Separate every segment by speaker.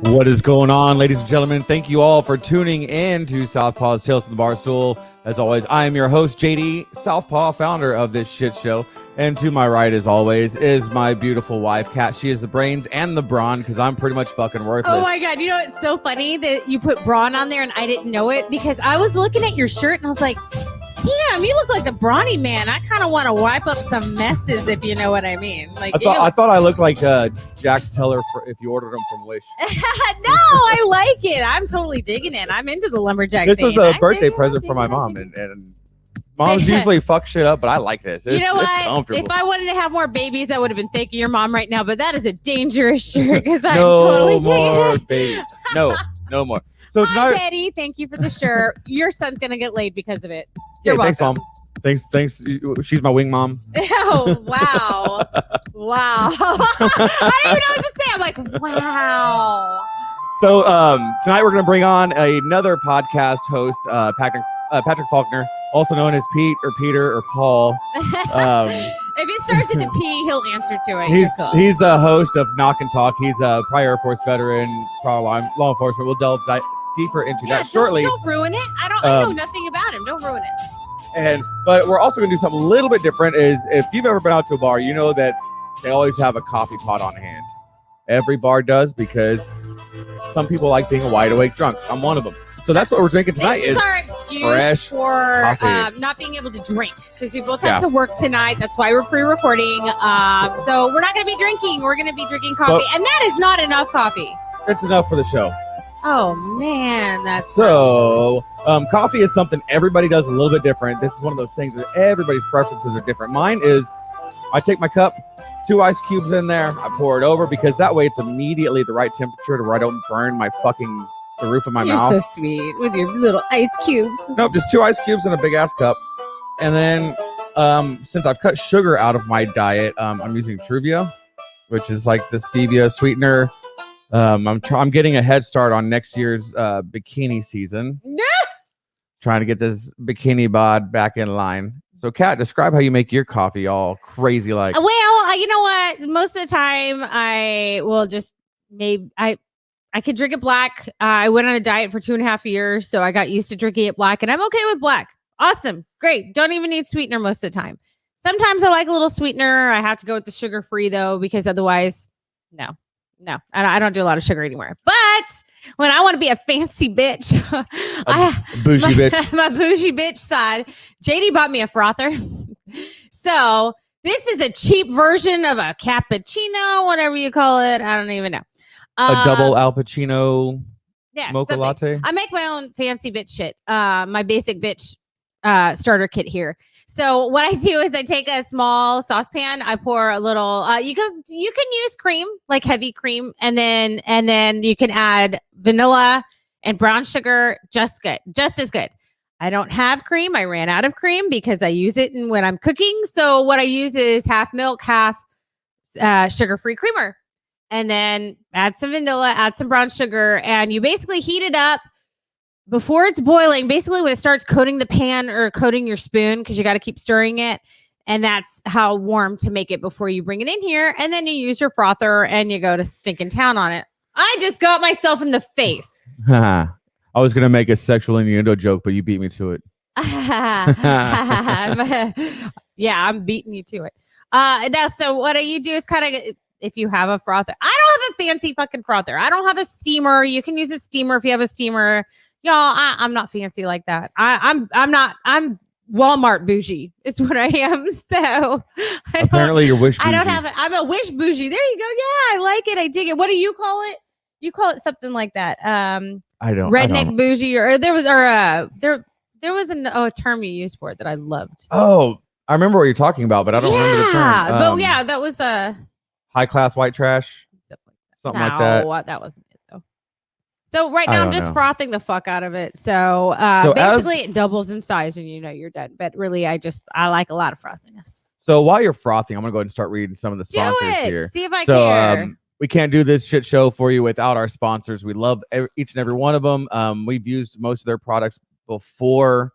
Speaker 1: What is going on, ladies and gentlemen? Thank you all for tuning in to Southpaw's Tales from the Barstool. As always, I am your host, JD Southpaw, founder of this shit show. And to my right, as always, is my beautiful wife, Kat. She is the brains and the brawn because I'm pretty much fucking worthless.
Speaker 2: Oh my God. You know, it's so funny that you put brawn on there and I didn't know it because I was looking at your shirt and I was like, damn, you look like the brawny man. I kind of want to wipe up some messes, if you know what I mean. Like
Speaker 1: I thought I looked like Jax Teller if you ordered them from Wish.
Speaker 2: No, I like it. I'm totally digging it. I'm into the lumberjack.
Speaker 1: This was a birthday present for my mom, and moms usually fuck shit up, but I like this.
Speaker 2: You know what? If I wanted to have more babies, I would have been thanking your mom right now. But that is a dangerous shirt because I'm totally taking it.
Speaker 1: No more babies. No more. So tonight,
Speaker 2: hi, Betty. Thank you for the shirt. Your son's gonna get laid because of it.
Speaker 1: You're welcome. Thanks, Mom. Thanks. She's my wing mom.
Speaker 2: Oh, wow. Wow. I don't even know what to say. I'm like, wow.
Speaker 1: So tonight we're going to bring on another podcast host, Patrick Faulkner, also known as Pete or Peter or Paul.
Speaker 2: If it starts with a P, he'll answer to it.
Speaker 1: He's the host of Knock and Talk. He's a prior Air Force veteran, probably law enforcement. We'll delve deeper into that shortly.
Speaker 2: Don't ruin it. I know nothing about him. Don't ruin it.
Speaker 1: But we're also going to do something a little bit different. Is if you've ever been out to a bar, you know that they always have a coffee pot on hand. Every bar does because some people like being a wide awake drunk. I'm one of them. So that's what we're drinking tonight.
Speaker 2: This is our excuse for not being able to drink because we both have to work tonight. That's why we're pre-recording. So we're not going to be drinking. We're going to be drinking coffee, and that is not enough coffee.
Speaker 1: It's enough for the show.
Speaker 2: Oh man, that's
Speaker 1: so. Coffee is something everybody does a little bit different. This is one of those things that everybody's preferences are different. Mine is, I take my cup, 2 ice cubes in there, I pour it over because that way it's immediately the right temperature to where I don't burn the roof of my mouth.
Speaker 2: You're so sweet with your little ice cubes.
Speaker 1: Nope, just 2 ice cubes in a big ass cup. And then since I've cut sugar out of my diet, I'm using Truvia, which is like the stevia sweetener. I'm getting a head start on next year's bikini season. Trying to get this bikini bod back in line. So, Kat, describe how you make your coffee all crazy like.
Speaker 2: Well, you know what? Most of the time, I will just I could drink it black. I went on a diet for 2.5 years, so I got used to drinking it black, and I'm okay with black. Awesome, great. Don't even need sweetener most of the time. Sometimes I like a little sweetener. I have to go with the sugar-free though, because otherwise, no, I don't do a lot of sugar anymore. But when I want to be a fancy bitch,
Speaker 1: bitch,
Speaker 2: my bougie bitch side, JD bought me a frother. So this is a cheap version of a cappuccino, whatever you call it. I don't even know.
Speaker 1: A double Al Pacino mocha latte.
Speaker 2: I make my own fancy bitch shit. My basic bitch starter kit here. So what I do is I take a small saucepan. I pour a little. You can use cream, like heavy cream, and then you can add vanilla and brown sugar. Just as good. I don't have cream. I ran out of cream because I use it when I'm cooking. So what I use is half milk, half sugar-free creamer, and then add some vanilla, add some brown sugar, and you basically heat it up. Before it's boiling, basically when it starts coating the pan or coating your spoon, because you got to keep stirring it. And that's how warm to make it before you bring it in here. And then you use your frother and you go to stinking town on it. I just got myself in the face.
Speaker 1: I was going to make a sexual innuendo joke, but you beat me to it.
Speaker 2: Yeah, I'm beating you to it. Now, so what you do is kind of, if you have a frother. I don't have a fancy fucking frother. I don't have a steamer. You can use a steamer if you have a steamer. Y'all, I'm not fancy like that. I'm Walmart bougie. It's what I am. So
Speaker 1: apparently you're Wish bougie.
Speaker 2: I don't have it. I'm a Wish bougie. There you go. Yeah, I like it. I dig it. What do you call it? You call it something like that.
Speaker 1: I don't.
Speaker 2: Redneck bougie, or there was a term you used for it that I loved.
Speaker 1: Oh, I remember what you're talking about, but I don't remember the term.
Speaker 2: But yeah, that was a
Speaker 1: high class white trash. Something like that.
Speaker 2: That wasn't it though. So right now I'm just frothing the fuck out of it. So basically it doubles in size and you're done. But really I like a lot of frothiness.
Speaker 1: So while you're frothing, I'm going to go ahead and start reading some of the sponsors here.
Speaker 2: See if I care.
Speaker 1: We can't do this shit show for you without our sponsors. We love each and every one of them. We've used most of their products before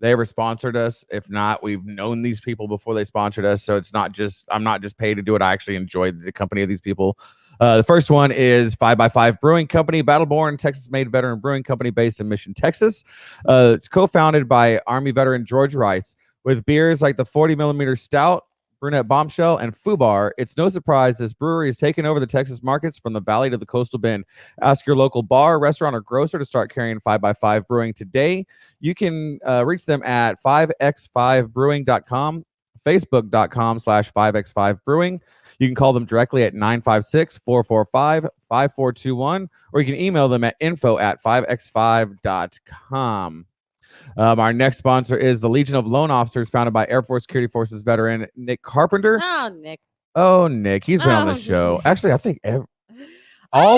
Speaker 1: they ever sponsored us. If not, we've known these people before they sponsored us. So it's not just, I'm not just paid to do it. I actually enjoy the company of these people. The first one is 5x5 Brewing Company, Battleborn, Texas-made veteran brewing company based in Mission, Texas. It's co-founded by Army veteran George Rice. With beers like the 40-millimeter Stout, Brunette Bombshell, and Fubar, it's no surprise this brewery has taken over the Texas markets from the valley to the coastal bend. Ask your local bar, restaurant, or grocer to start carrying 5x5 Brewing today. You can reach them at 5x5brewing.com, facebook.com/5x5brewing. You can call them directly at 956-445-5421, or you can email them at info@5x5.com. Our next sponsor is the Legion of Loan Officers, founded by Air Force Security Forces veteran Nick Carpenter.
Speaker 2: Oh, Nick.
Speaker 1: Oh, Nick. He's been on the show.
Speaker 2: Nick.
Speaker 1: Actually, I think
Speaker 2: I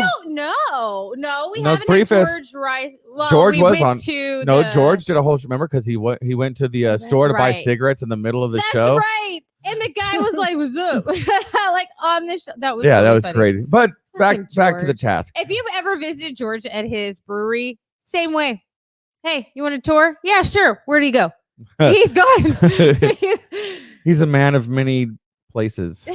Speaker 2: don't know. No, we haven't had George Rice. Well,
Speaker 1: George
Speaker 2: we
Speaker 1: was
Speaker 2: went
Speaker 1: on.
Speaker 2: to
Speaker 1: No,
Speaker 2: the,
Speaker 1: George did a whole. Remember, because he went to the store to buy
Speaker 2: right.
Speaker 1: cigarettes in the middle of the
Speaker 2: That's
Speaker 1: show.
Speaker 2: right. And the guy was like, "What's up?" Like on the show. That was
Speaker 1: Yeah,
Speaker 2: really
Speaker 1: that was
Speaker 2: funny.
Speaker 1: crazy. But back
Speaker 2: Fucking
Speaker 1: to the
Speaker 2: George.
Speaker 1: task.
Speaker 2: If you've ever visited George at his brewery, same way. Hey, you want a tour? Yeah, sure. Where'd he go? He's gone.
Speaker 1: He's a man of many places.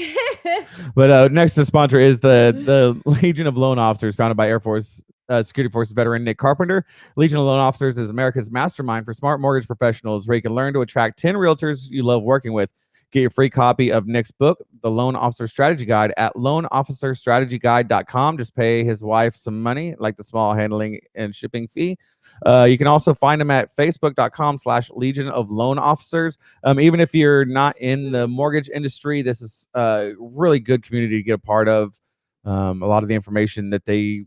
Speaker 1: But next to the sponsor is the Legion of Loan Officers, founded by Air Force Security Forces veteran Nick Carpenter. Legion of Loan Officers is America's mastermind for smart mortgage professionals, where you can learn to attract 10 realtors you love working with. Get your free copy of Nick's book, The Loan Officer Strategy Guide, at loanofficerstrategyguide.com. Just pay his wife some money, like the small handling and shipping fee. You can also find him at facebook.com/Legion of Loan Officers. Even if you're not in the mortgage industry, this is a really good community to get a part of. A lot of the information that they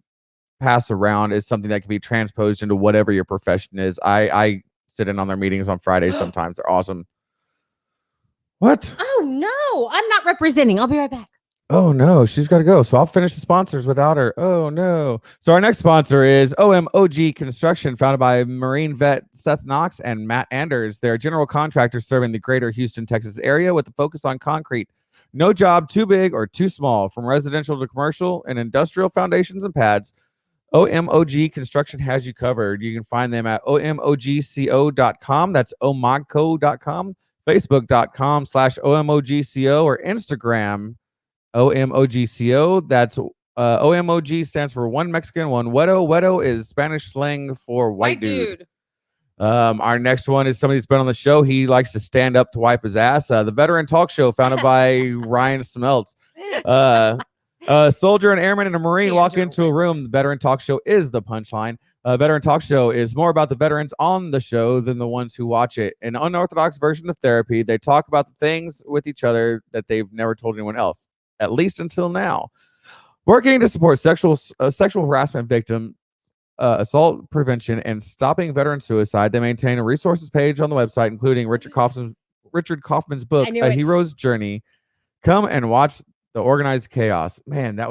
Speaker 1: pass around is something that can be transposed into whatever your profession is. I sit in on their meetings on Fridays sometimes. They're awesome. What?
Speaker 2: Oh, no. I'm not representing. I'll be right back.
Speaker 1: Oh, no. She's got to go. So I'll finish the sponsors without her. Oh, no. So our next sponsor is OMOG Construction, founded by Marine vet Seth Knox and Matt Anders. They're general contractors serving the greater Houston, Texas area with a focus on concrete. No job too big or too small, from residential to commercial and industrial foundations and pads. OMOG Construction has you covered. You can find them at omogco.com. That's omogco.com. Facebook.com/OMOGCO, or Instagram OMOGCO. That's OMOG stands for one Mexican, one Wedo. Wedo is Spanish slang for white dude. Our next one is somebody that's been on the show. He likes to stand up to wipe his ass. The Veteran Talk Show, founded by Ryan Smeltz. A soldier, an airman, and a Marine walk into a room. The Veteran Talk Show is the punchline. Veteran Talk Show is more about the veterans on the show than the ones who watch it. An unorthodox version of therapy. They talk about the things with each other that they've never told anyone else, at least until now. Working to support sexual harassment victim assault prevention and stopping veteran suicide, they maintain a resources page on the website, including Richard Kaufman's book, A Hero's Journey. Come and watch the organized chaos. Man, that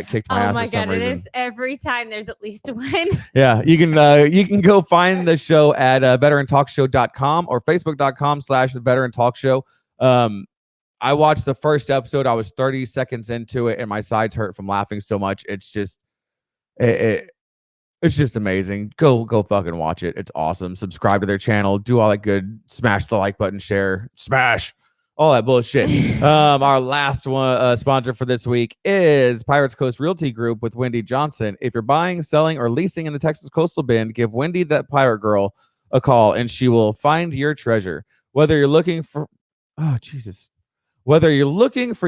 Speaker 1: kicked my ass.
Speaker 2: Oh my
Speaker 1: for some
Speaker 2: God,
Speaker 1: reason.
Speaker 2: it is every time there's at least one.
Speaker 1: Yeah, you can go find the show at veterantalkshow.com or facebook.com/veteran talk show. I watched the first episode. I was 30 seconds into it and my sides hurt from laughing so much. It's just it's just amazing. Go fucking watch it. It's awesome. Subscribe to their channel. Do all that good. Smash the like button, share, smash all that bullshit. Our last one sponsor for this week is Pirates Coast Realty Group with Wendy Johnson. If you're buying, selling, or leasing in the Texas Coastal Bend, give Wendy, that pirate girl, a call and she will find your treasure. Whether you're looking for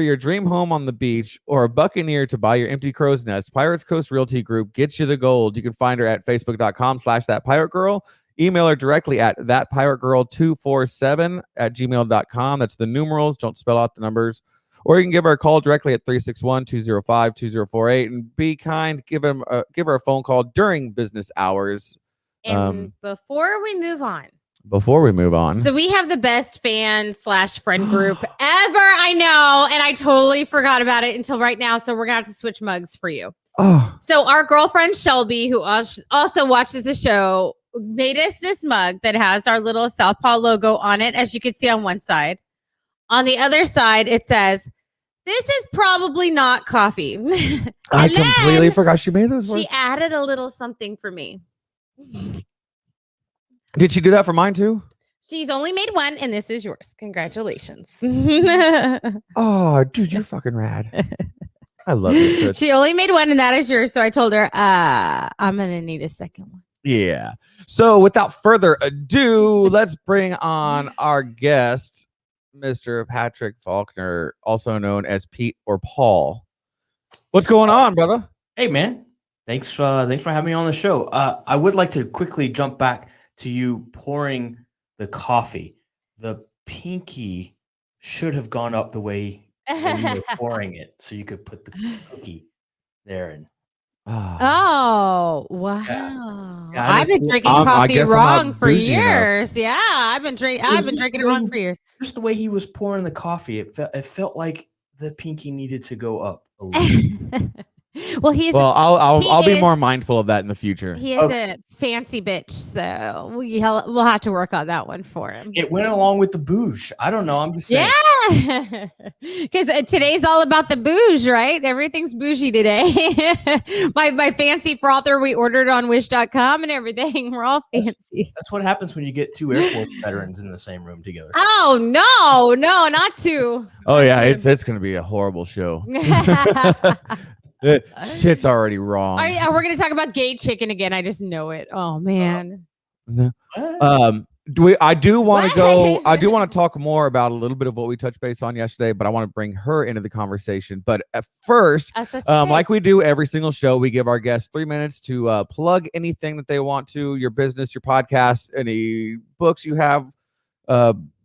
Speaker 1: your dream home on the beach or a buccaneer to buy your empty crow's nest, Pirates Coast Realty Group gets you the gold. You can find her at facebook.com/thatpirategirl. Email her directly at thatpirategirl247@gmail.com. That's the numerals. Don't spell out the numbers. Or you can give her a call directly at 361-205-2048. And be kind. Give her a phone call during business hours.
Speaker 2: And before we move on.
Speaker 1: So
Speaker 2: we have the best fan/friend group ever. I know. And I totally forgot about it until right now. So we're going to have to switch mugs for you.
Speaker 1: Oh.
Speaker 2: So our girlfriend Shelby, who also watches the show, made us this mug that has our little Southpaw logo on it, as you can see on one side. On the other side, it says, "This is probably not coffee."
Speaker 1: I completely forgot she made those.
Speaker 2: She added a little something for me.
Speaker 1: Did she do that for mine too?
Speaker 2: She's only made one, and this is yours. Congratulations.
Speaker 1: Oh, dude, you're fucking rad. I love it. So
Speaker 2: She only made one, and that is yours. So I told her, I'm gonna need a second one.
Speaker 1: yeah. So without further ado, let's bring on our guest, Mr. Patrick Faulkner, also known as Pete or Paul. What's going on, brother?
Speaker 3: Hey, man. Thanks for having me on the show. I would like to quickly jump back to you pouring the coffee. The pinky should have gone up the way when you were pouring it, so you could put the cookie there. And
Speaker 2: Oh, wow.
Speaker 3: Yeah,
Speaker 2: I've been drinking
Speaker 1: I
Speaker 2: coffee
Speaker 1: guess I'm
Speaker 2: wrong
Speaker 1: not
Speaker 2: for
Speaker 1: bougie enough.
Speaker 2: years. Yeah, I've been drinking it wrong for years.
Speaker 3: just the way he was pouring the coffee, it felt like the pinky needed to go up a little.
Speaker 2: Well,
Speaker 1: I'll be more mindful of that in the future.
Speaker 2: He is a fancy bitch, so we'll have to work on that one for him.
Speaker 3: It went along with the bouge. I don't know. I'm just saying.
Speaker 2: Yeah, because today's all about the bouge, right? Everything's bougie today. my fancy frother we ordered on Wish.com and everything. We're all fancy.
Speaker 3: That's what happens when you get two Air Force veterans in the same room together.
Speaker 2: Oh no, not two.
Speaker 1: Oh yeah, it's going to be a horrible show. Shit's already wrong.
Speaker 2: We're gonna talk about gay chicken again. I just know it. Oh man.
Speaker 1: No. I do want to talk more about a little bit of what we touched base on yesterday, but I want to bring her into the conversation. But at first, like we do every single show, we give our guests 3 minutes to plug anything that they want to, your business, your podcast, any books you have,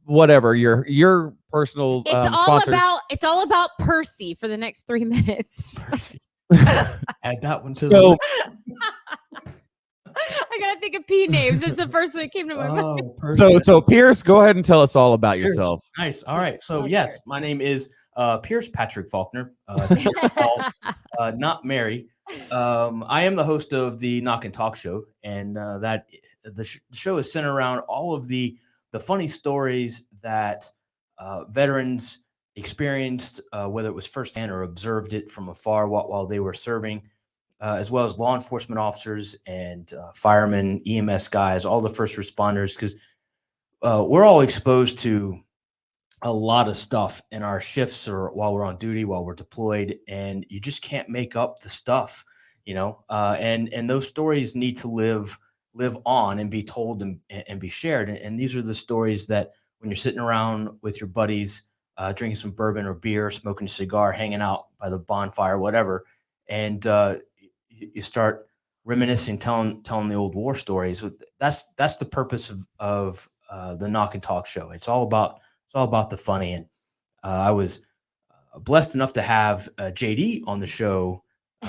Speaker 1: whatever your personal sponsors.
Speaker 2: It's all about Percy for the next 3 minutes.
Speaker 3: Percy. Add that one to the list.
Speaker 2: I gotta think of P names. It's the first one that came to my mind.
Speaker 1: So Pierce, go ahead and tell us all about yourself.
Speaker 3: Nice. All right. So yes, my name is Pierce Patrick Faulkner. Not Mary. I am the host of the Knock and Talk show, and that the show is centered around all of the funny stories that veterans experienced, whether it was firsthand or observed it from afar while they were serving, as well as law enforcement officers and firemen, EMS guys, all the first responders, because we're all exposed to a lot of stuff in our shifts or while we're on duty, while we're deployed, and you just can't make up the stuff, and those stories need to live on and be told and be shared. And these are the stories that when you're sitting around with your buddies, drinking some bourbon or beer, smoking a cigar, hanging out by the bonfire, whatever, and you start reminiscing, telling the old war stories. That's the purpose of the Knock and Talk show. It's all about the funny. And I was blessed enough to have JD on the show.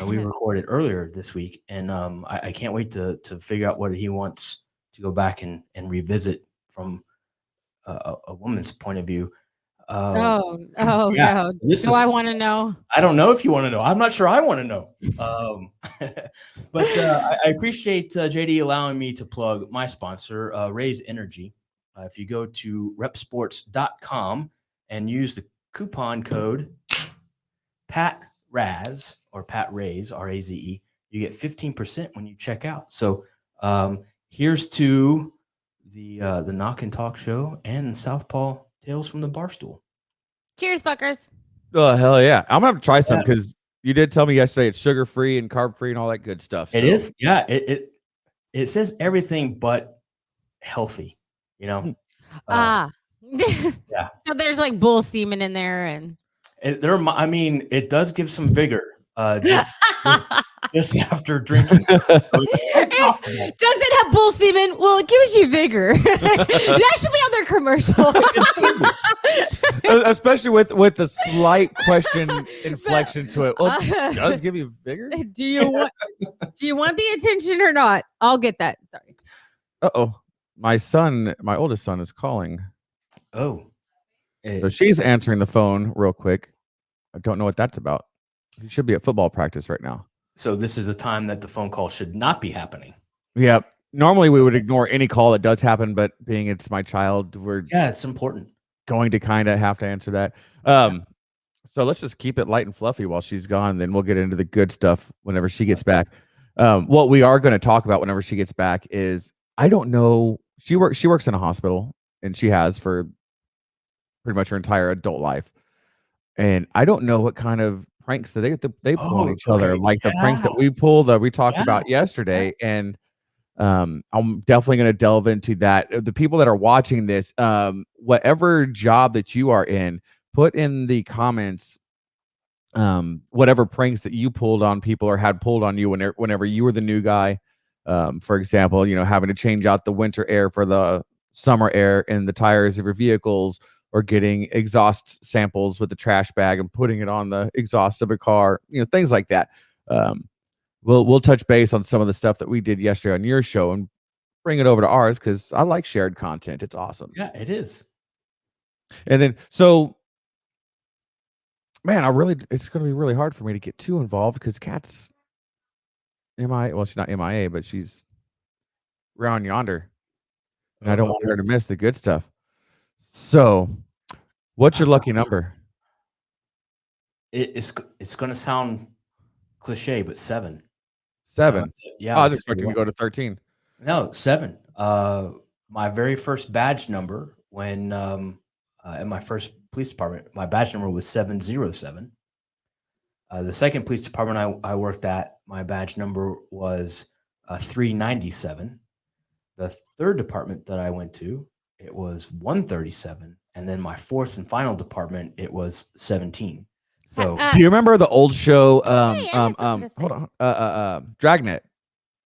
Speaker 3: We recorded earlier this week, and I can't wait to figure out what he wants to go back and revisit from a woman's point of view.
Speaker 2: Yeah. No. So I want to know.
Speaker 3: I don't know if you want to know. I'm not sure I want to know. But I appreciate JD allowing me to plug my sponsor, Raise Energy. If you go to repsports.com and use the coupon code PATRAZE or PATRAZE, RAZE, you get 15% when you check out. So here's to the Knock and Talk show and Southpaw Tales from the Barstool.
Speaker 2: Cheers, fuckers.
Speaker 1: Oh, hell yeah. I'm going to have to try some because you did tell me yesterday it's sugar-free and carb-free and all that good stuff. So.
Speaker 3: It is. Yeah. It says everything but healthy,
Speaker 2: Yeah.
Speaker 3: Yeah.
Speaker 2: So there's like bull semen in there, and
Speaker 3: it does give some vigor. Just after drinking.
Speaker 2: Does it have bull semen? Well, it gives you vigor. That should be on their commercial.
Speaker 1: Especially with the slight question inflection to it. Well, it does give you vigor.
Speaker 2: Do you want the attention or not? I'll get that. Sorry.
Speaker 1: Uh-oh. My oldest son is calling.
Speaker 3: Oh.
Speaker 1: So she's answering the phone real quick. I don't know what that's about. He should be at football practice right now.
Speaker 3: So this is a time that the phone call should not be happening.
Speaker 1: Yeah. Normally we would ignore any call that does happen, but being it's my child,
Speaker 3: it's important.
Speaker 1: Going to kind of have to answer that. So let's just keep it light and fluffy while she's gone, and then we'll get into the good stuff whenever she gets back. What we are going to talk about whenever she gets back is, I don't know, she works in a hospital, and she has for pretty much her entire adult life. And I don't know what kind of pranks that they pull on
Speaker 3: Oh,
Speaker 1: each other,
Speaker 3: okay.
Speaker 1: like the pranks that
Speaker 3: Yeah.
Speaker 1: we pulled that we talked
Speaker 3: Yeah.
Speaker 1: about yesterday. And I'm definitely going to delve into that. The people that are watching this, whatever job that you are in, put in the comments whatever pranks that you pulled on people or had pulled on you whenever you were the new guy. For example, having to change out the winter air for the summer air in the tires of your vehicles, or getting exhaust samples with the trash bag and putting it on the exhaust of a car, things like that. We'll touch base on some of the stuff that we did yesterday on your show and bring it over to ours, because I like shared content. It's awesome.
Speaker 3: Yeah, it is.
Speaker 1: And then, so man, it's going to be really hard for me to get too involved, because Kat's MIA. Well, she's not MIA, but she's around yonder, and I don't want her to miss the good stuff. So, what's your lucky number?
Speaker 3: It's going to sound cliche, but 7.
Speaker 1: 7.
Speaker 3: Yeah,
Speaker 1: I was expecting to go to 13.
Speaker 3: No, 7. My very first badge number when at my first police department, my badge number was 707. The second police department I worked at, my badge number was 397. The third department that I went to, it was 137. And then my fourth and final department, it was 17. So
Speaker 1: do you remember the old show?
Speaker 2: Hey, I had something to say.
Speaker 1: Hold on. Dragnet.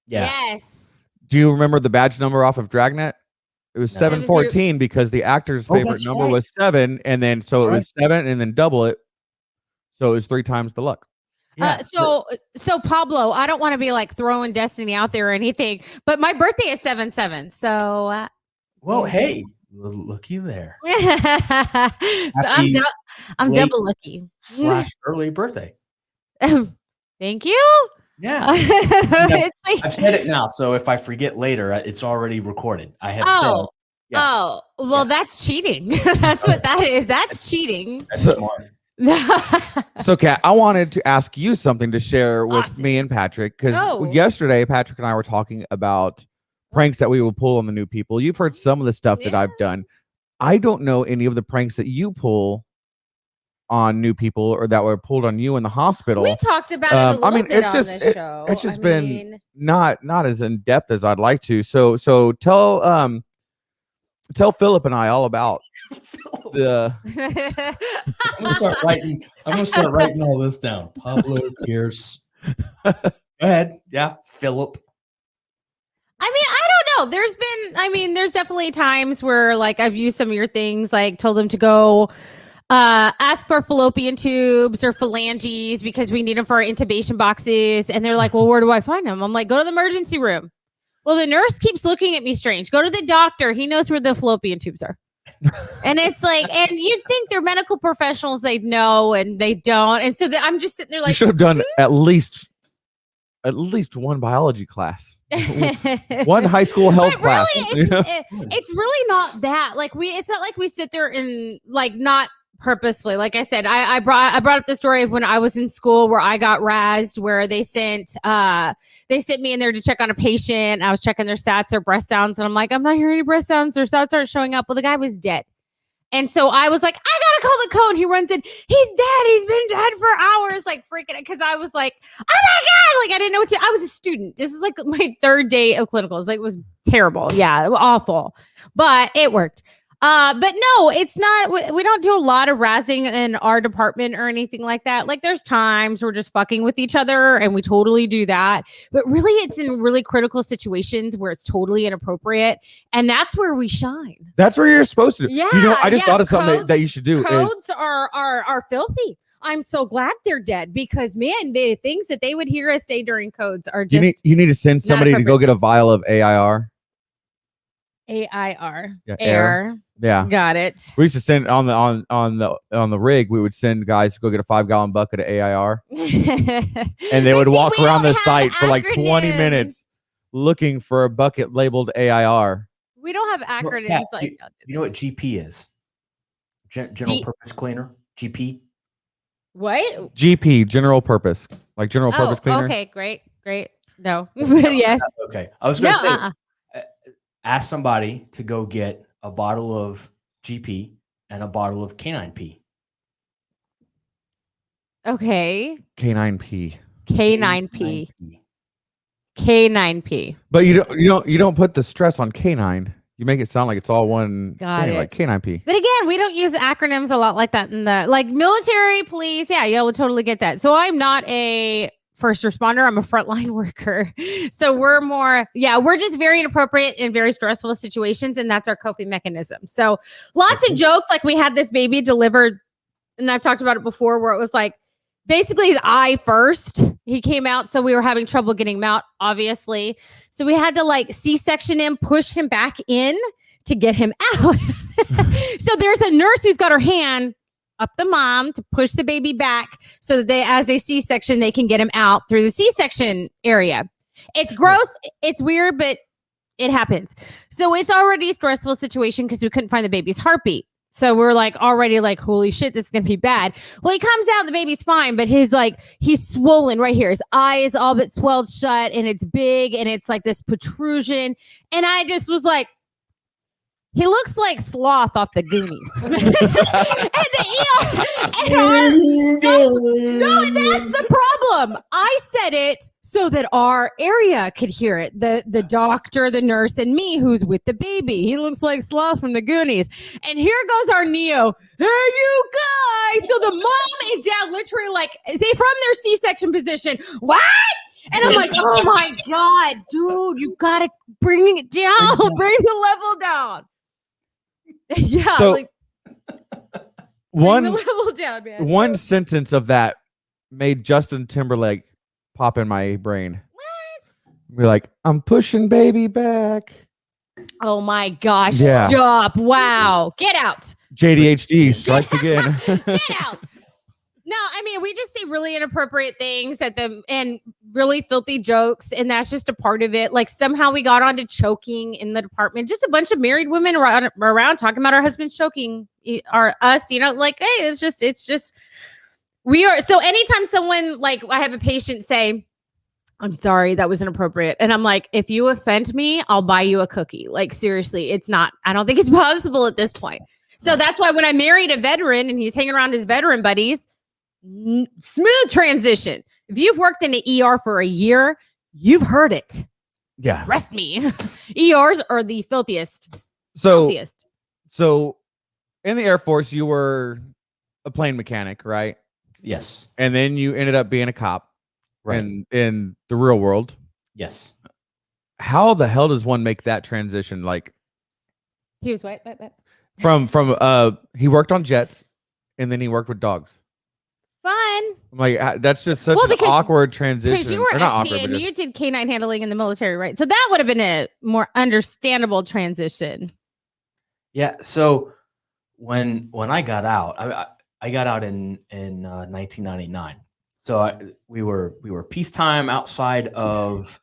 Speaker 3: yeah.
Speaker 2: Yes.
Speaker 1: Do you remember the badge number off of Dragnet? It was
Speaker 3: No.
Speaker 1: 714, because the actor's favorite
Speaker 3: that's
Speaker 1: number
Speaker 3: right.
Speaker 1: was 7, and then
Speaker 3: That's
Speaker 1: it was 7 and then double it. So it was 3 times the luck.
Speaker 3: Yeah.
Speaker 2: So Pablo, I don't want to be like throwing destiny out there or anything, but my birthday is 7/7. So
Speaker 3: well, hey, looky there.
Speaker 2: so I'm
Speaker 3: late
Speaker 2: double lucky.
Speaker 3: / early birthday.
Speaker 2: Thank you.
Speaker 3: Yeah.
Speaker 2: It's like-
Speaker 3: I've said it now, so if I forget later, it's already recorded. I have
Speaker 2: oh,
Speaker 3: Yeah.
Speaker 2: oh, well,
Speaker 3: Yeah.
Speaker 2: that's cheating. That's what that is. That's cheating.
Speaker 3: said. That's smart.
Speaker 1: So, Kat, I wanted to ask you something to share with
Speaker 2: Awesome.
Speaker 1: me and Patrick, because
Speaker 2: Oh.
Speaker 1: yesterday Patrick and I were talking about pranks that we will pull on the new people. You've heard some of the stuff that
Speaker 2: Yeah.
Speaker 1: I've done. I don't know any of the pranks that you pull on new people, or that were pulled on you in the hospital.
Speaker 2: We talked about it a little bit
Speaker 1: it's
Speaker 2: on
Speaker 1: just
Speaker 2: this show.
Speaker 1: it's just been not as in depth as I'd like to. So tell Philip and I all about the.
Speaker 3: I'm gonna start writing all this down. Pablo Pierce. Go ahead. Yeah, Philip.
Speaker 2: I mean, I don't know. There's definitely times where like I've used some of your things, like told them to go ask for fallopian tubes or phalanges because we need them for our intubation boxes. And they're like, well, where do I find them? I'm like, go to the emergency room. Well, the nurse keeps looking at me strange. Go to the doctor. He knows where the fallopian tubes are. And it's like, and you'd think they're medical professionals, they'd know, and they don't. And so I'm just sitting there like,
Speaker 1: you should have done at least one biology class, one high school health
Speaker 2: but
Speaker 1: class.
Speaker 2: really, it's really not that. Like it's not like we sit there and like not purposefully. Like I said, I brought up the story of when I was in school where I got razzed, where they sent me in there to check on a patient. I was checking their stats or breast sounds, and I'm like, I'm not hearing any breast sounds. Their stats aren't showing up. Well, the guy was dead. And so I was like, I gotta call the code. He runs in. He's dead. He's been dead for hours, like freaking, because I was like, oh my God. Like I didn't know what to. I was a student. This is like my 3rd day of clinicals. Like it was terrible. Yeah, awful. But it worked. But no, it's not. We don't do a lot of razzing in our department or anything like that. Like there's times we're just fucking with each other, and we totally do that. But really, it's in really critical situations where it's totally inappropriate, and that's where we shine.
Speaker 1: That's where you're supposed to.
Speaker 2: Yeah,
Speaker 1: I just thought of something that you should do.
Speaker 2: Codes are filthy. I'm so glad they're dead because man, the things that they would hear us say during codes are just
Speaker 1: you need to send somebody to go get a vial of AIR.
Speaker 2: AIR.
Speaker 1: Yeah,
Speaker 2: Air.
Speaker 1: Yeah.
Speaker 2: Got it.
Speaker 1: We used to send on the rig. We would send guys to go get a 5-gallon bucket of AIR, and they would walk around the site for like 20 minutes looking for a bucket labeled AIR.
Speaker 2: We don't have acronyms like that.
Speaker 3: You know what GP is? General Purpose Cleaner. GP.
Speaker 2: What?
Speaker 1: GP, general purpose, like general purpose cleaner.
Speaker 2: Okay, great. No, yes.
Speaker 3: Okay, I was going to say, ask somebody to go get a bottle of GP and a bottle of Canine Pee.
Speaker 2: Okay.
Speaker 1: K9P.
Speaker 2: K9P. K9P.
Speaker 1: But you don't put the stress on K9. You make it sound like it's all one
Speaker 2: Got
Speaker 1: thing,
Speaker 2: it.
Speaker 1: like K9P.
Speaker 2: But again, we don't use acronyms a lot like that in the like military, police. Yeah, y'all would totally get that. So I'm not a first responder. I'm a frontline worker. So we're more, we're just very inappropriate in very stressful situations. And that's our coping mechanism. So lots of jokes. Like we had this baby delivered, and I've talked about it before, where it was like, basically his eye first. He came out, so we were having trouble getting him out, obviously. So we had to like C-section him, push him back in to get him out. So there's a nurse who's got her hand up the mom to push the baby back so that as a C-section, they can get him out through the C-section area. It's gross. It's weird, but it happens. So it's already a stressful situation because we couldn't find the baby's heartbeat. So we're like already like, holy shit, this is going to be bad. Well, he comes out and the baby's fine, but he's swollen right here. His eye is all but swelled shut and it's big and it's like this protrusion. And I just was like, he looks like Sloth off the Goonies. And no, that's the problem. I said it so that our area could hear it. The doctor, the nurse, and me, who's with the baby. He looks like Sloth from the Goonies. And here goes our Neo. Hey, you guys. So the mom and dad literally like, say from their C-section position, what? And I'm like, oh my God, dude, you got to bring it down. Bring the level down. Yeah,
Speaker 1: so
Speaker 2: like
Speaker 1: one
Speaker 2: the level down, man.
Speaker 1: One sentence of that made Justin Timberlake pop in my brain.
Speaker 2: What?
Speaker 1: We're like, I'm pushing baby back.
Speaker 2: Oh my gosh!
Speaker 1: Yeah.
Speaker 2: Stop! Wow! Get out!
Speaker 1: JDHD strikes again.
Speaker 2: Get out! No, I mean, we just say really inappropriate things and really filthy jokes, and that's just a part of it. Like somehow we got onto choking in the department. Just a bunch of married women around talking about our husbands choking us. Like, hey, it's just we are. So anytime someone like I have a patient say, "I'm sorry, that was inappropriate," and I'm like, if you offend me, I'll buy you a cookie. Like seriously, it's not. I don't think it's possible at this point. So that's why when I married a veteran and he's hanging around his veteran buddies. Smooth transition. If you've worked in an ER for a year, you've heard it.
Speaker 1: Yeah.
Speaker 2: Trust me. ERs are the filthiest.
Speaker 1: So in the Air Force, you were a plane mechanic, right?
Speaker 3: Yes.
Speaker 1: And then you ended up being a cop in the real world.
Speaker 3: Yes.
Speaker 1: How the hell does one make that transition? Like
Speaker 2: he was what?
Speaker 1: From he worked on jets and then he worked with dogs.
Speaker 2: Fun.
Speaker 1: I'm like, that's just such an awkward transition.
Speaker 2: Because you were SP and you did canine handling in the military, right? So that would have been a more understandable transition.
Speaker 3: Yeah. So when I got out, I got out in 1999. So we were peacetime outside of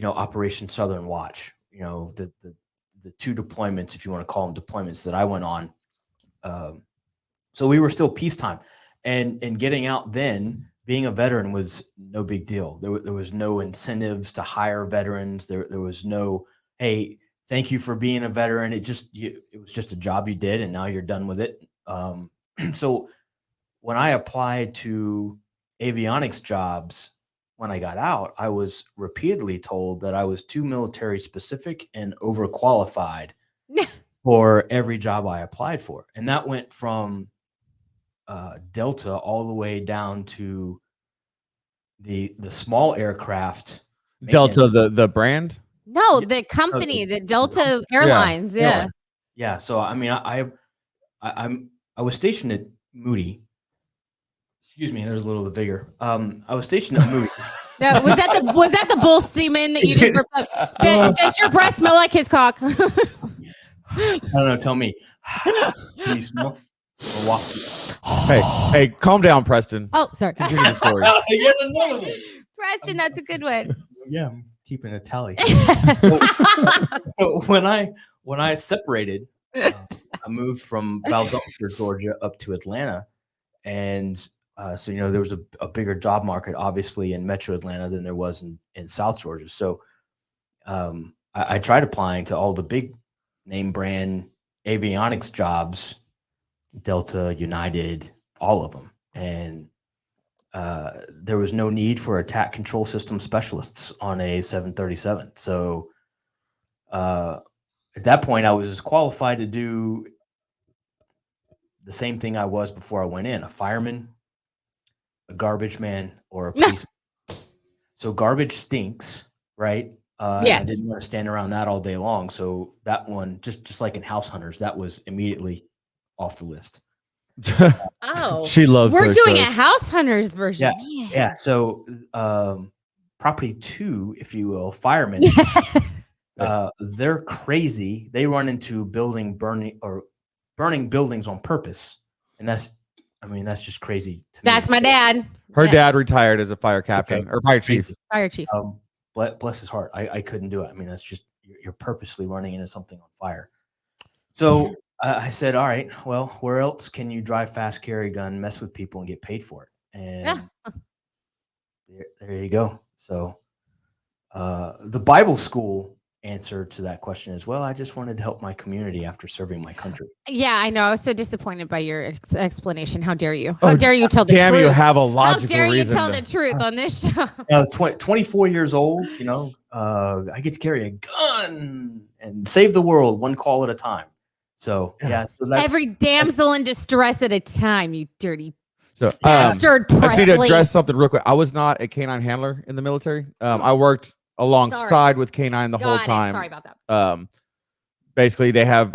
Speaker 3: Operation Southern Watch. The two deployments, if you want to call them deployments, that I went on. So we were still peacetime. And getting out then, being a veteran was no big deal. There was no incentives to hire veterans. There was no, hey, thank you for being a veteran. It was just a job you did, and now you're done with it. So when I applied to avionics jobs when I got out, I was repeatedly told that I was too military specific and overqualified for every job I applied for. And that went from Delta all the way down to the small aircraft.
Speaker 1: Delta, the brand?
Speaker 2: No, the company, the Delta Airlines. Yeah.
Speaker 3: Yeah. So I mean, I was stationed at Moody. Excuse me, there's a little of the vigor. I was stationed at Moody.
Speaker 2: No, was that the bull semen that you just does your breath smell like his cock?
Speaker 3: I don't know. Tell me. Can you smell?
Speaker 1: Hey, calm down, Preston.
Speaker 2: Oh, sorry.
Speaker 1: Continue the story.
Speaker 2: Preston, that's a good one.
Speaker 3: Yeah, I'm keeping a tally. So when I separated, I moved from Valdosta, Georgia, up to Atlanta, and so there was a bigger job market, obviously, in Metro Atlanta than there was in South Georgia. So I tried applying to all the big name brand avionics jobs. Delta, United, all of them. And there was no need for attack control system specialists on a 737. So at that point, I was qualified to do the same thing I was before I went in: a fireman, a garbage man, or a policeman. So garbage stinks, right? And I didn't want to stand around that all day long. So that one, just like in House Hunters, that was immediately off the list.
Speaker 2: Oh,
Speaker 1: she loves.
Speaker 2: We're doing
Speaker 1: shows.
Speaker 2: a House Hunters version.
Speaker 3: Yeah. So property 2, if you will, firemen, they're crazy. They run into burning buildings on purpose, and that's just crazy to me.
Speaker 2: That's my dad.
Speaker 1: Her dad retired as a fire captain or fire chief.
Speaker 2: Fire chief.
Speaker 3: Bless his heart. I couldn't do it. I mean, that's just, you're purposely running into something on fire. So I said, all right, well, where else can you drive fast, carry a gun, mess with people, and get paid for it? And there you go. So the Bible school answer to that question is, well, I just wanted to help my community after serving my country.
Speaker 2: Yeah, I know. I was so disappointed by your explanation. How dare you? How dare you tell the truth?
Speaker 1: Damn, you have a logical
Speaker 2: reason. How dare you
Speaker 1: reason
Speaker 2: tell the truth on this show?
Speaker 3: 24 years old, I get to carry a gun and save the world one call at a time. So so that's
Speaker 2: every damsel in distress at a time, you dirty
Speaker 1: bastard. I
Speaker 2: Presley.
Speaker 1: need to address something real quick. I was not a canine handler in the military. I worked alongside with canine the whole time.
Speaker 2: Sorry about that.
Speaker 1: Basically they have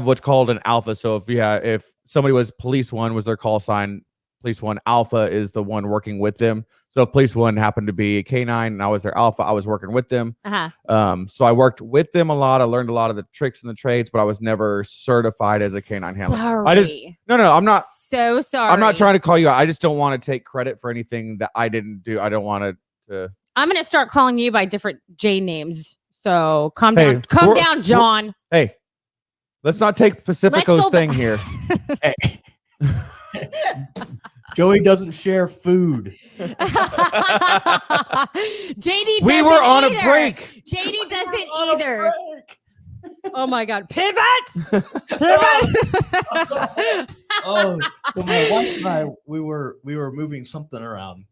Speaker 1: what's called an alpha. So if somebody was police 1 was their call sign, police 1 alpha is the one working with them. So if police 1 happened to be a canine and I was their alpha, I was working with them. So I worked with them a lot. I learned a lot of the tricks and the trades, but I was never certified as a canine handler. I'm not
Speaker 2: so sorry.
Speaker 1: I'm not trying to call you out. I just don't want to take credit for anything that I didn't do. I don't want to.
Speaker 2: I'm going to start calling you by different J names. So calm down. Calm down, John.
Speaker 1: Hey, let's not take Pacifico's thing here.
Speaker 3: Hey. Joey doesn't share food.
Speaker 2: JD
Speaker 1: we were on a break.
Speaker 2: JD doesn't either. Oh my God. Pivot!
Speaker 3: So my wife and I, we were moving something around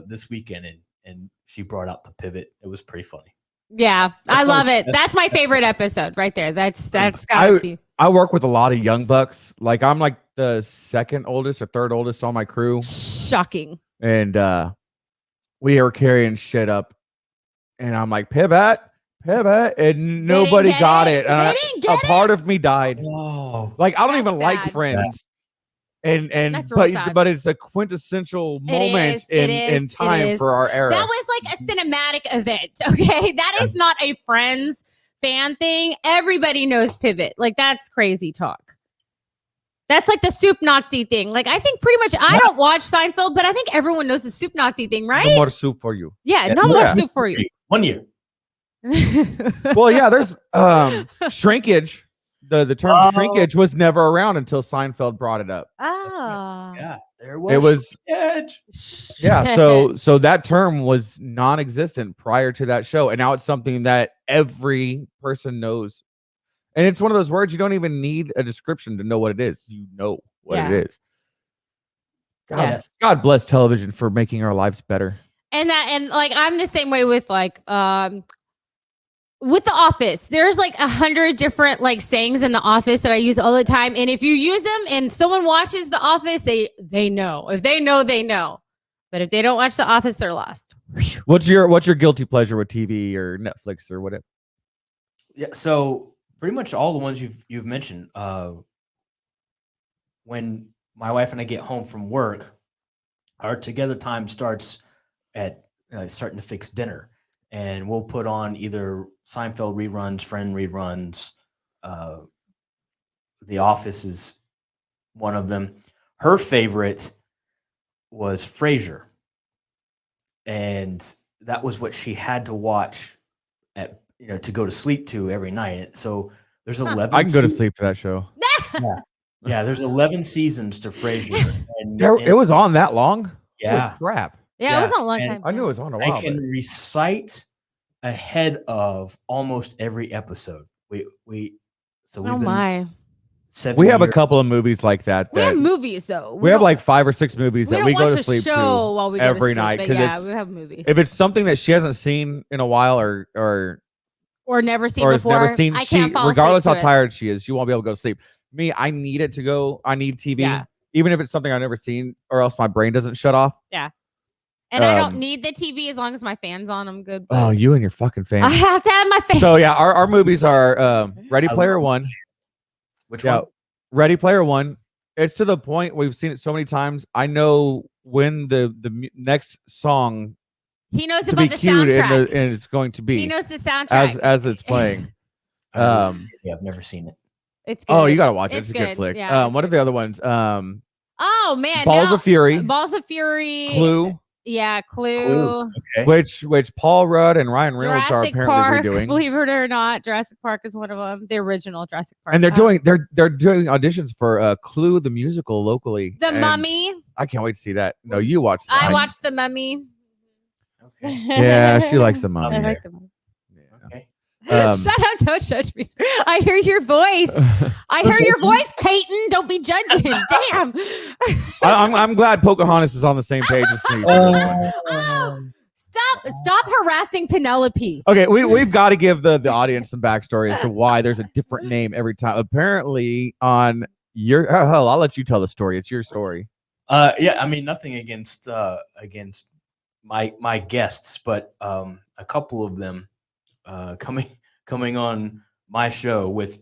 Speaker 3: this weekend, and she brought out the pivot. It was pretty funny.
Speaker 2: Yeah, I love it. That's my favorite episode right there. That's gotta be.
Speaker 1: I work with a lot of young bucks. Like I'm like the second oldest or third oldest on my crew.
Speaker 2: Shocking.
Speaker 1: And we were carrying shit up, and I'm like, pivot, and nobody got it. And a part of me died.
Speaker 3: Whoa.
Speaker 1: Like I don't even
Speaker 2: sad.
Speaker 1: like Friends. And
Speaker 2: sad.
Speaker 1: but it's a quintessential moment in time for our era.
Speaker 2: That was like a cinematic event. Okay, that is not a Friends fan thing. Everybody knows Pivot. Like that's crazy talk. That's like the soup Nazi thing. Like I think pretty much I don't watch Seinfeld, but I think everyone knows the soup Nazi thing, right?
Speaker 1: No more soup for you.
Speaker 2: Yeah, no more soup for you.
Speaker 3: 1 year.
Speaker 1: Well, yeah, there's shrinkage. The term shrinkage was never around until Seinfeld brought it up.
Speaker 2: Oh.
Speaker 3: Yeah, there was.
Speaker 1: It was
Speaker 3: edge.
Speaker 1: Yeah, so that term was non-existent prior to that show, and now it's something that every person knows. And it's one of those words you don't even need a description to know what it is. You know what it is. God bless television for making our lives better.
Speaker 2: And like I'm the same way with like with The Office. There's like 100 different like sayings in The Office that I use all the time. And if you use them and someone watches The Office, they know. If they know, they know. But if they don't watch The Office, they're lost.
Speaker 1: What's your guilty pleasure with TV or Netflix or whatever?
Speaker 3: Yeah, so pretty much all the ones you've mentioned. When my wife and I get home from work, our together time starts at starting to fix dinner, and we'll put on either Seinfeld reruns, Friend reruns. The Office is one of them. Her favorite was Frasier, and that was what she had to watch to go to sleep to every night. So there's 11.
Speaker 1: I can go to sleep to that show.
Speaker 3: Yeah, there's 11 seasons to Frasier. And
Speaker 1: it was on that long?
Speaker 3: Yeah.
Speaker 1: Holy crap.
Speaker 2: Yeah, it was on a long time.
Speaker 1: I knew it was on a while.
Speaker 3: I can recite ahead of almost every episode. We've been 7
Speaker 1: We have a
Speaker 3: years.
Speaker 1: couple of movies like that.
Speaker 2: We have
Speaker 1: that
Speaker 2: movies though.
Speaker 1: we have
Speaker 2: don't-
Speaker 1: like 5 or 6 movies
Speaker 2: we
Speaker 1: that
Speaker 2: don't
Speaker 1: we go
Speaker 2: watch
Speaker 1: to
Speaker 2: a
Speaker 1: sleep
Speaker 2: show
Speaker 1: to
Speaker 2: while we go
Speaker 1: every
Speaker 2: to sleep,
Speaker 1: night,
Speaker 2: but
Speaker 1: 'cause
Speaker 2: yeah,
Speaker 1: it's-
Speaker 2: we have movies.
Speaker 1: if it's something that she hasn't seen in a while or
Speaker 2: never seen
Speaker 1: has
Speaker 2: before.
Speaker 1: never seen,
Speaker 2: I can't fall
Speaker 1: regardless how
Speaker 2: asleep to it.
Speaker 1: tired she is, she won't be able to go to sleep. Me, I need it to go. I need TV,
Speaker 2: Yeah.
Speaker 1: even if it's something I've never seen, or else my brain doesn't shut off.
Speaker 2: And I don't
Speaker 1: Um,
Speaker 2: need the TV as long as my fan's on. I'm good.
Speaker 1: Oh,
Speaker 2: But
Speaker 1: you and your fucking
Speaker 2: I
Speaker 1: fan.
Speaker 2: have to have my fan.
Speaker 1: So yeah, our movies are Ready
Speaker 3: I
Speaker 1: Player
Speaker 3: love
Speaker 1: One.
Speaker 3: Which
Speaker 1: Yeah,
Speaker 3: one?
Speaker 1: Ready Player One. It's to the point we've seen it so many times. I know when the next song
Speaker 2: He knows
Speaker 1: to be
Speaker 2: about the
Speaker 1: queued
Speaker 2: soundtrack.
Speaker 1: and it's going to
Speaker 2: He
Speaker 1: be
Speaker 2: knows the soundtrack.
Speaker 1: as it's playing.
Speaker 3: Yeah, I've never seen it.
Speaker 2: It's good.
Speaker 1: Oh, you gotta watch it.
Speaker 2: It's
Speaker 1: It's a good
Speaker 2: good.
Speaker 1: flick.
Speaker 2: Yeah, it's
Speaker 1: What are
Speaker 2: good.
Speaker 1: the other ones?
Speaker 2: Oh man,
Speaker 1: Balls
Speaker 2: now-
Speaker 1: of Fury,
Speaker 2: Balls of Fury.
Speaker 1: Clue,
Speaker 2: Yeah, Clue.
Speaker 3: Clue. Okay.
Speaker 1: which Paul Rudd and Ryan Reynolds
Speaker 2: Jurassic
Speaker 1: are
Speaker 2: Park.
Speaker 1: apparently redoing.
Speaker 2: Believe it or not, Jurassic Park is one of them. The original Jurassic Park.
Speaker 1: And they're doing auditions for Clue the musical locally.
Speaker 2: The
Speaker 1: and
Speaker 2: Mummy.
Speaker 1: I can't wait to see that. No, you watched that.
Speaker 2: I watched The Mummy.
Speaker 3: Okay.
Speaker 1: Yeah, she likes the
Speaker 3: Some
Speaker 2: I
Speaker 1: Mummy.
Speaker 2: like The Mummy.
Speaker 3: Okay.
Speaker 2: Shut up! Don't judge me. I hear your voice. I hear your voice, Peyton. Don't be judging. Damn.
Speaker 1: I'm glad Pocahontas is on the same page as me.
Speaker 2: Oh, stop harassing Penelope.
Speaker 1: Okay, we've got to give the audience some backstory as to why there's a different name every time. Apparently, on your hell, I'll let you tell the story. It's your story.
Speaker 3: Yeah, I mean nothing against my guests, but a couple of them coming on my show with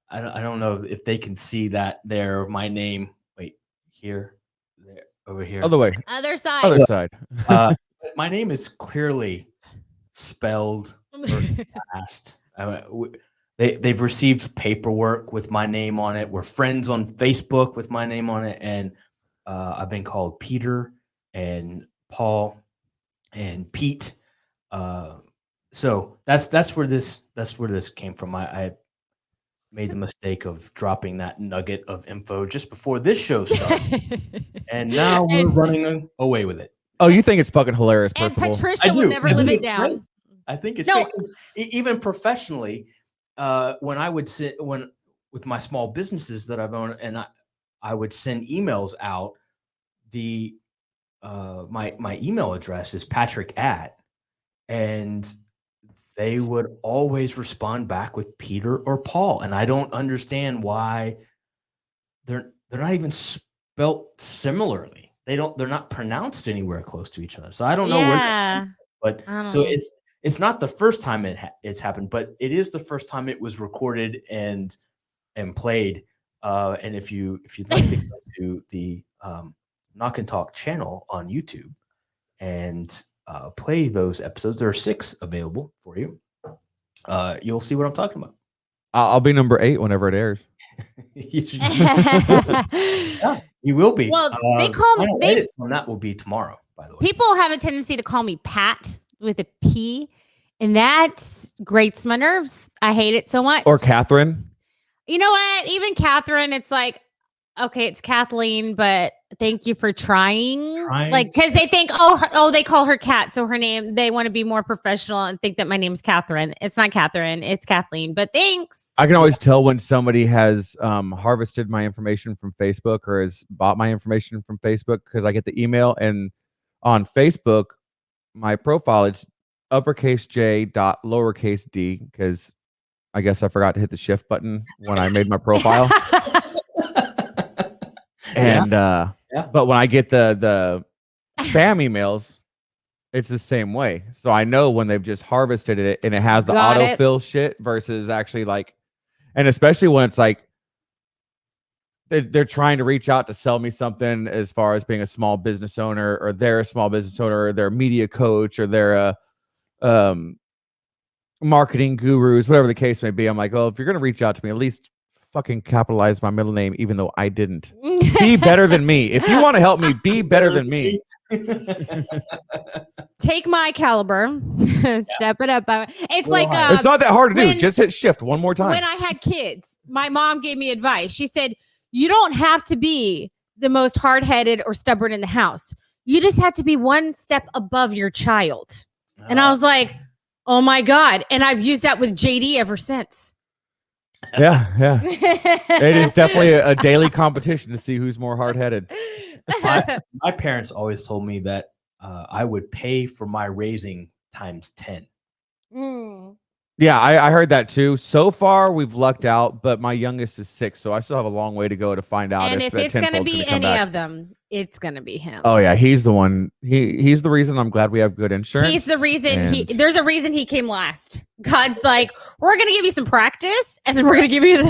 Speaker 3: I don't know if they can see that there my name. Wait, here, there, over here.
Speaker 1: Other way,
Speaker 2: Other side.
Speaker 1: other side.
Speaker 3: My name is clearly spelled first and last. They've received paperwork with my name on it. We're friends on Facebook with my name on it, and I've been called Peter and Paul and Pete. So that's where this came from. I made the mistake of dropping that nugget of info just before this show started, and now we're running away with it.
Speaker 1: Oh, you think it's fucking hilarious,
Speaker 2: And
Speaker 1: Percival?
Speaker 2: Patricia will never live it
Speaker 3: Great.
Speaker 2: down.
Speaker 3: I think it's
Speaker 2: No.
Speaker 3: great 'cause even professionally, when I would sit with my small businesses that I've owned, and I would send emails out. My email address is Patrick @ and they would always respond back with Peter or Paul, and I don't understand why they're not even spelt similarly. They're not pronounced anywhere close to each other. So I don't know where.
Speaker 2: Yeah.
Speaker 3: But
Speaker 2: I don't
Speaker 3: so
Speaker 2: know.
Speaker 3: it's not the first time it's happened, but it is the first time it was recorded and played. And if you'd like to go to the Knock and Talk channel on YouTube and play those episodes, there are 6 available for you. You'll see what I'm talking about.
Speaker 1: I'll be number 8 whenever it airs.
Speaker 3: Yeah, you will be.
Speaker 2: Well, they call me.
Speaker 3: Final edits on that will be tomorrow. By the way,
Speaker 2: People have a tendency to call me Pat with a P, and that grates my nerves. I hate it so much.
Speaker 1: Or Catherine.
Speaker 2: You know what? Even Catherine, it's like, okay, it's Kathleen, but thank you for trying. Like, because they think, they call her Kat, so her name, they want to be more professional and think that my name's Catherine. It's not Catherine, it's Kathleen, but thanks.
Speaker 1: I can always tell when somebody has harvested my information from Facebook or has bought my information from Facebook because I get the email, and on Facebook, my profile is uppercase J dot lowercase d because I guess I forgot to hit the shift button when I made my profile. And but when I get the spam emails, it's the same way. So I know when they've just harvested it and it has the
Speaker 2: Got it.
Speaker 1: autofill shit versus actually like, and especially when it's like they're trying to reach out to sell me something as far as being a small business owner, or they're a small business owner, or they're a media coach, or they're a marketing gurus, whatever the case may be. I'm like, oh, if you're gonna reach out to me, at least fucking capitalize my middle name, even though I didn't. Be better than me. If you want to help me, be better than me.
Speaker 2: Take my caliber, step it up. It's like
Speaker 1: It's not that hard to do.
Speaker 2: when-
Speaker 1: Just hit shift one more time.
Speaker 2: when I had kids, my mom gave me advice. She said, you don't have to be the most hard-headed or stubborn in the house. You just have to be one step above your child. And I was like, oh my God. And I've used that with JD ever since.
Speaker 1: Yeah. It is definitely a daily competition to see who's more hard-headed.
Speaker 3: My parents always told me that I would pay for my raising times 10.
Speaker 2: Mm.
Speaker 1: Yeah, I heard that too. So far, we've lucked out, but my youngest is 6, so I still have a long way to go to find out
Speaker 2: And
Speaker 1: if
Speaker 2: if
Speaker 1: that
Speaker 2: it's going to
Speaker 1: tenfold's
Speaker 2: be
Speaker 1: gonna come
Speaker 2: any
Speaker 1: back.
Speaker 2: of them, it's going to be him.
Speaker 1: Oh yeah, he's the one. He's the reason I'm glad we have good insurance.
Speaker 2: He's the reason
Speaker 1: and-
Speaker 2: there's a reason he came last. God's like, we're going to give you some practice and then we're going to give you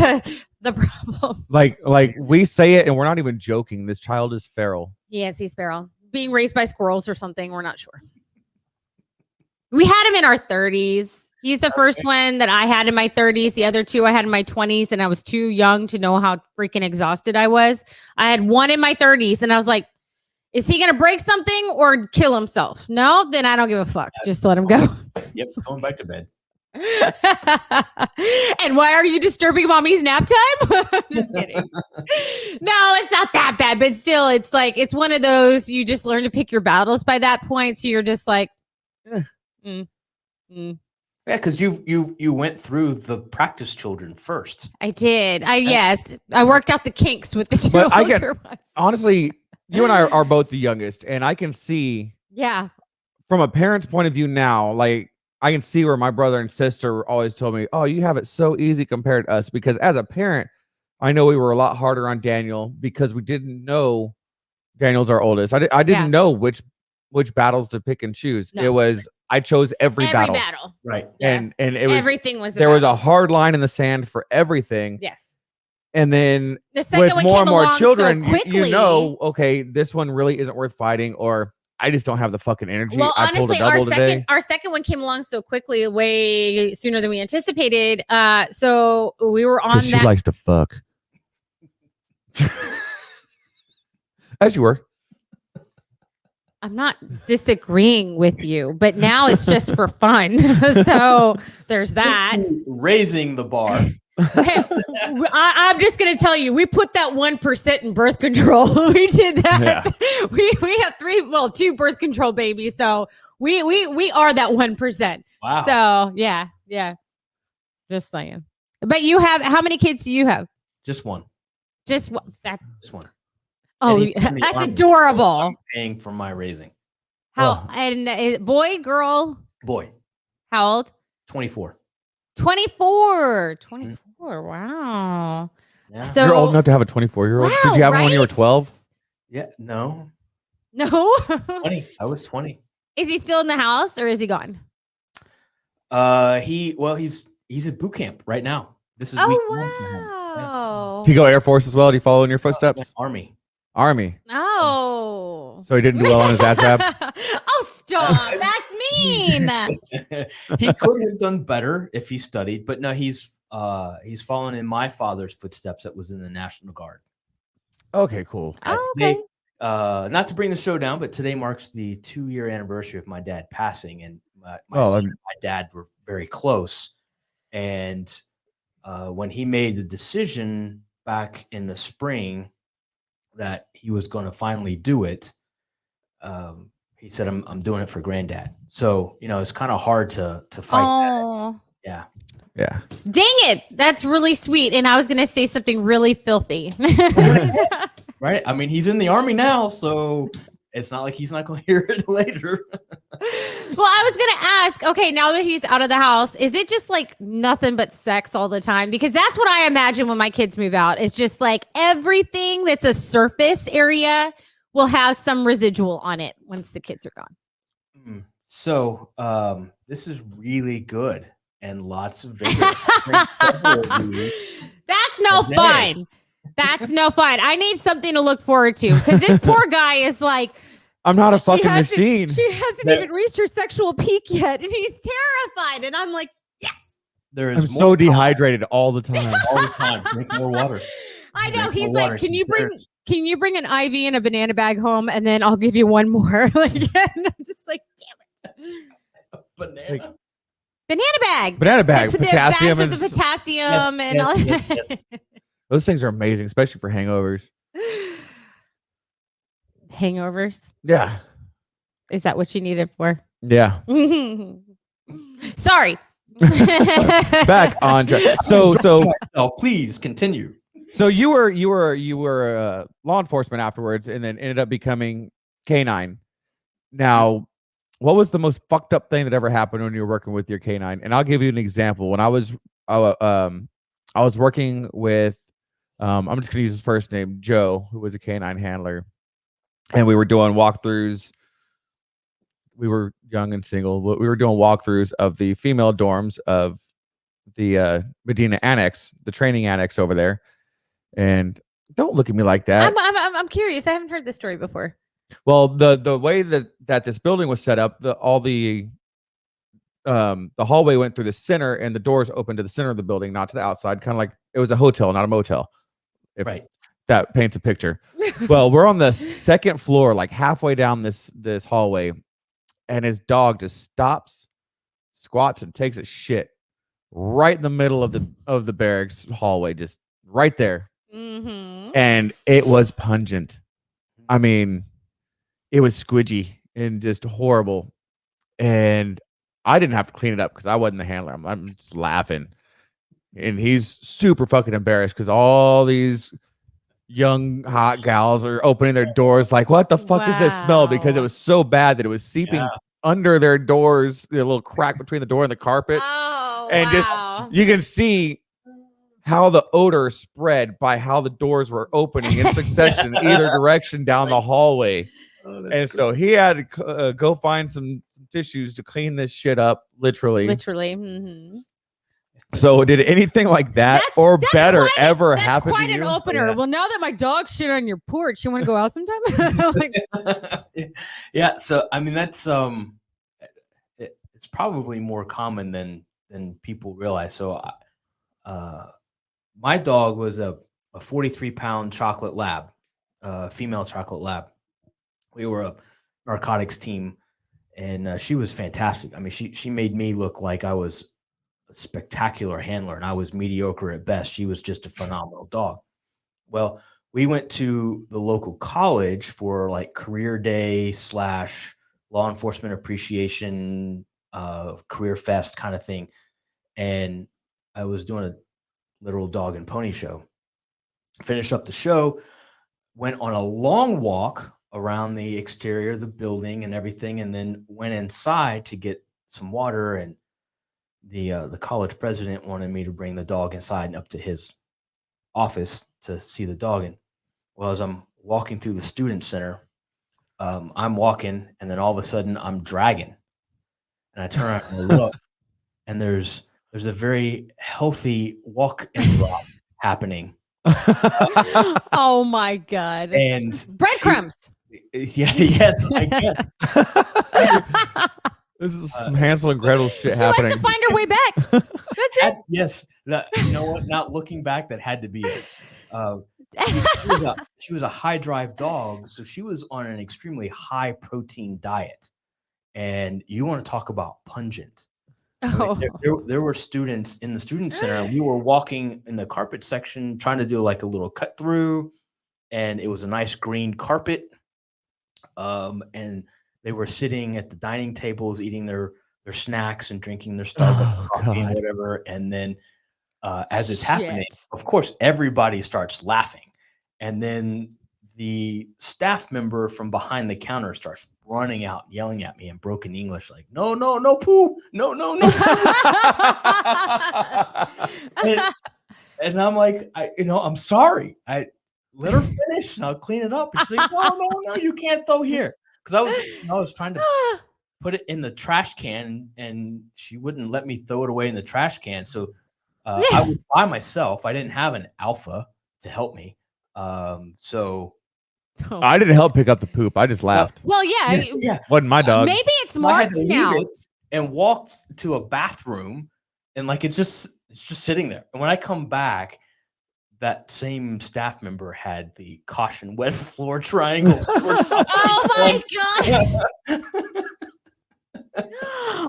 Speaker 2: the problem.
Speaker 1: like we say it and we're not even joking. This child is feral.
Speaker 2: Yes, he's feral. Being raised by squirrels or something. We're not sure. We had him in our 30s. He's the first one that I had in my 30s. The other two I had in my 20s, and I was too young to know how freaking exhausted I was. I had one in my 30s, and I was like, is he going to break something or kill himself? No, then I don't give a fuck. Just let him go.
Speaker 3: Yep, it's going back to bed.
Speaker 2: And why are you disturbing mommy's nap time? Just kidding. No, it's not that bad, but still, it's like, it's one of those, you just learn to pick your battles by that point. So you're just like,
Speaker 3: Yeah, because you went through the practice children first.
Speaker 2: I did. Yes, I worked out the kinks with the two
Speaker 1: But I
Speaker 2: older ones.
Speaker 1: Honestly, you and I are both the youngest, and I can see
Speaker 2: Yeah.
Speaker 1: from a parent's point of view now, like I can see where my brother and sister always told me, "Oh, you have it so easy compared to us." Because as a parent, I know we were a lot harder on Daniel because we didn't know Daniel's our oldest. I didn't know which battles to pick and choose.
Speaker 2: No.
Speaker 1: It was I chose every battle.
Speaker 3: Right.
Speaker 2: Yeah.
Speaker 1: And it was
Speaker 2: Everything was
Speaker 1: there was a
Speaker 2: battle.
Speaker 1: hard line in the sand for everything.
Speaker 2: Yes.
Speaker 1: And then
Speaker 2: The second
Speaker 1: with
Speaker 2: one
Speaker 1: more
Speaker 2: came
Speaker 1: and more
Speaker 2: along
Speaker 1: children,
Speaker 2: so quickly.
Speaker 1: you know, okay, this one really isn't worth fighting, or I just don't have the fucking energy.
Speaker 2: Well,
Speaker 1: I pulled a
Speaker 2: honestly,
Speaker 1: double today.
Speaker 2: our second one came along so quickly, way sooner than we anticipated. So we were on
Speaker 1: She
Speaker 2: that.
Speaker 1: likes to fuck. As you were.
Speaker 2: I'm not disagreeing with you, but now it's just for fun. So there's that.
Speaker 3: Raising the bar.
Speaker 2: Hey, I'm just gonna tell you, we put that 1% in birth control. We did that.
Speaker 1: Yeah.
Speaker 2: We have two birth control babies, so we are that 1%.
Speaker 3: Wow.
Speaker 2: So yeah, just saying. But you have how many kids do you have?
Speaker 3: Just one.
Speaker 2: Just one.
Speaker 3: Just one.
Speaker 2: Oh,
Speaker 3: And he's in the
Speaker 2: that's
Speaker 3: army, so
Speaker 2: adorable.
Speaker 3: I'm paying for my raising.
Speaker 2: How and boy, girl,
Speaker 3: Boy,
Speaker 2: how old?
Speaker 3: 24.
Speaker 2: 24. Wow.
Speaker 3: Yeah.
Speaker 2: So
Speaker 1: You're old enough to have a 24-year-old.
Speaker 2: Wow,
Speaker 1: Did you have one when you were
Speaker 2: right?
Speaker 1: 12?
Speaker 3: Yeah. No.
Speaker 2: No.
Speaker 3: 20. I was 20.
Speaker 2: Is he still in the house or is he gone?
Speaker 3: He's at boot camp right now. This is week one for him.
Speaker 2: Wow.
Speaker 1: Did he go Air Force as well? Did he follow in your footsteps?
Speaker 3: Army.
Speaker 1: Army.
Speaker 2: Oh.
Speaker 1: So he didn't do well on his ASVAB?
Speaker 2: Oh, stop. That's mean.
Speaker 3: He could have done better if he studied, but no, he's following in my father's footsteps that was in the National Guard.
Speaker 1: Okay, cool.
Speaker 2: Oh,
Speaker 3: Today,
Speaker 2: okay.
Speaker 3: not to bring the show down, but today marks the 2-year anniversary of my dad passing, and my
Speaker 1: Oh,
Speaker 3: son and my dad were very close. And when he made the decision back in the spring that he was going to finally do it, he said, "I'm doing it for Granddad." So it's kind of hard to fight
Speaker 2: Oh.
Speaker 3: that. Yeah.
Speaker 1: Yeah.
Speaker 2: Dang it. That's really sweet. And I was going to say something really filthy.
Speaker 3: Right. I mean, he's in the Army now, so it's not like he's not going to hear it later.
Speaker 2: Well, I was going to ask, okay, now that he's out of the house, is it just like nothing but sex all the time? Because that's what I imagine when my kids move out. It's just like everything that's a surface area will have some residual on it once the kids are gone.
Speaker 3: So this is really good and lots of vigor.
Speaker 2: That's no fun. That's no fun. I need something to look forward to because this poor guy is like,
Speaker 1: I'm not a fucking machine.
Speaker 2: She hasn't even reached her sexual peak yet, and he's terrified. And I'm like, yes.
Speaker 1: I'm so dehydrated all the time.
Speaker 3: All the time. Drink more water.
Speaker 2: I know.
Speaker 3: Drink
Speaker 2: He's
Speaker 3: more
Speaker 2: like,
Speaker 3: water.
Speaker 2: can you bring an IV and a banana bag home, and then I'll give you one more. Like, and I'm just like, damn it.
Speaker 3: Banana.
Speaker 2: Banana bag.
Speaker 1: The potassium
Speaker 2: bags with the potassium and all.
Speaker 3: Yes.
Speaker 1: Those things are amazing, especially for hangovers.
Speaker 2: Hangovers.
Speaker 1: Yeah.
Speaker 2: Is that what you need it for?
Speaker 1: Yeah.
Speaker 2: Sorry.
Speaker 1: Back on track. So
Speaker 3: please continue.
Speaker 1: So you were law enforcement afterwards, and then ended up becoming canine. Now, what was the most fucked up thing that ever happened when you were working with your canine? And I'll give you an example. When I was working with, I'm just gonna use his first name, Joe, who was a canine handler, and we were doing walkthroughs. We were young and single, but we were doing walkthroughs of the female dorms of the Medina Annex, the training annex over there. And don't look at me like that.
Speaker 2: I'm curious. I haven't heard this story before.
Speaker 1: Well, the way that this building was set up, the hallway went through the center, and the doors opened to the center of the building, not to the outside. Kind of like it was a hotel, not a motel. If
Speaker 3: right.
Speaker 1: That paints a picture. Well, we're on the second floor, like halfway down this hallway, and his dog just stops, squats, and takes a shit right in the middle of the barracks hallway, just right there.
Speaker 2: Mm-hmm.
Speaker 1: And it was pungent. I mean, it was squidgy and just horrible. And I didn't have to clean it up because I wasn't the handler. I'm just laughing. And he's super fucking embarrassed because all these young hot gals are opening their doors like, what the fuck is this smell? Because it was so bad that it was seeping under their doors, the little crack between the door and the carpet.
Speaker 2: Oh,
Speaker 1: and just you can see how the odor spread by how the doors were opening in succession either direction down the hallway. And so he had to go find some tissues to clean this shit up, literally.
Speaker 2: Mm-hmm.
Speaker 1: So did anything like that or better ever happen to you?
Speaker 2: That's quite an opener. Yeah. Well, now that my dog shit on your porch, you want to go out sometime? Like,
Speaker 3: yeah. So, I mean, that's it's probably more common than people realize. So my dog was a 43-pound chocolate lab, female chocolate lab. We were a narcotics team, and she was fantastic. I mean, she made me look like I was a spectacular handler, and I was mediocre at best. She was just a phenomenal dog. Well, we went to the local college for like career day / law enforcement appreciation, career fest kind of thing. And I was doing a literal dog and pony show. Finished up the show, went on a long walk around the exterior of the building and everything, and then went inside to get some water. And the college president wanted me to bring the dog inside and up to his office to see the dog. And well, as I'm walking through the student center, I'm walking, and then all of a sudden I'm dragging, and I turn around and look, and there's a very healthy walk and drop happening.
Speaker 2: Oh my God.
Speaker 3: And
Speaker 2: breadcrumbs.
Speaker 3: Yes, I guess.
Speaker 1: This is some Hansel and Gretel shit happening.
Speaker 2: She wants to find her way back. That's it.
Speaker 3: Yes. You know what? Not looking back, that had to be it. She was a high drive dog, so she was on an extremely high protein diet. And you want to talk about pungent.
Speaker 2: Oh.
Speaker 3: I mean, there were students in the student center, and we were walking in the carpet section trying to do like a little cut through, and it was a nice green carpet. And they were sitting at the dining tables eating their snacks and drinking their Starbucks coffee and whatever. And then as it's happening, of course, everybody starts laughing. And then the staff member from behind the counter starts running out, yelling at me in broken English, like, no, poo, no. and I'm like, I'm sorry. I let her finish and I'll clean it up. And she's like, no, you can't throw here. Because I was trying to put it in the trash can, and she wouldn't let me throw it away in the trash can. So I was by myself. I didn't have an alpha to help me. So
Speaker 1: I didn't help pick up the poop. I just laughed.
Speaker 2: Well, yeah.
Speaker 1: Wasn't my dog.
Speaker 2: Maybe it's Mark's now.
Speaker 3: And walked to a bathroom, and like it's just sitting there. And when I come back, that same staff member had the caution wet floor triangles.
Speaker 2: Oh my God.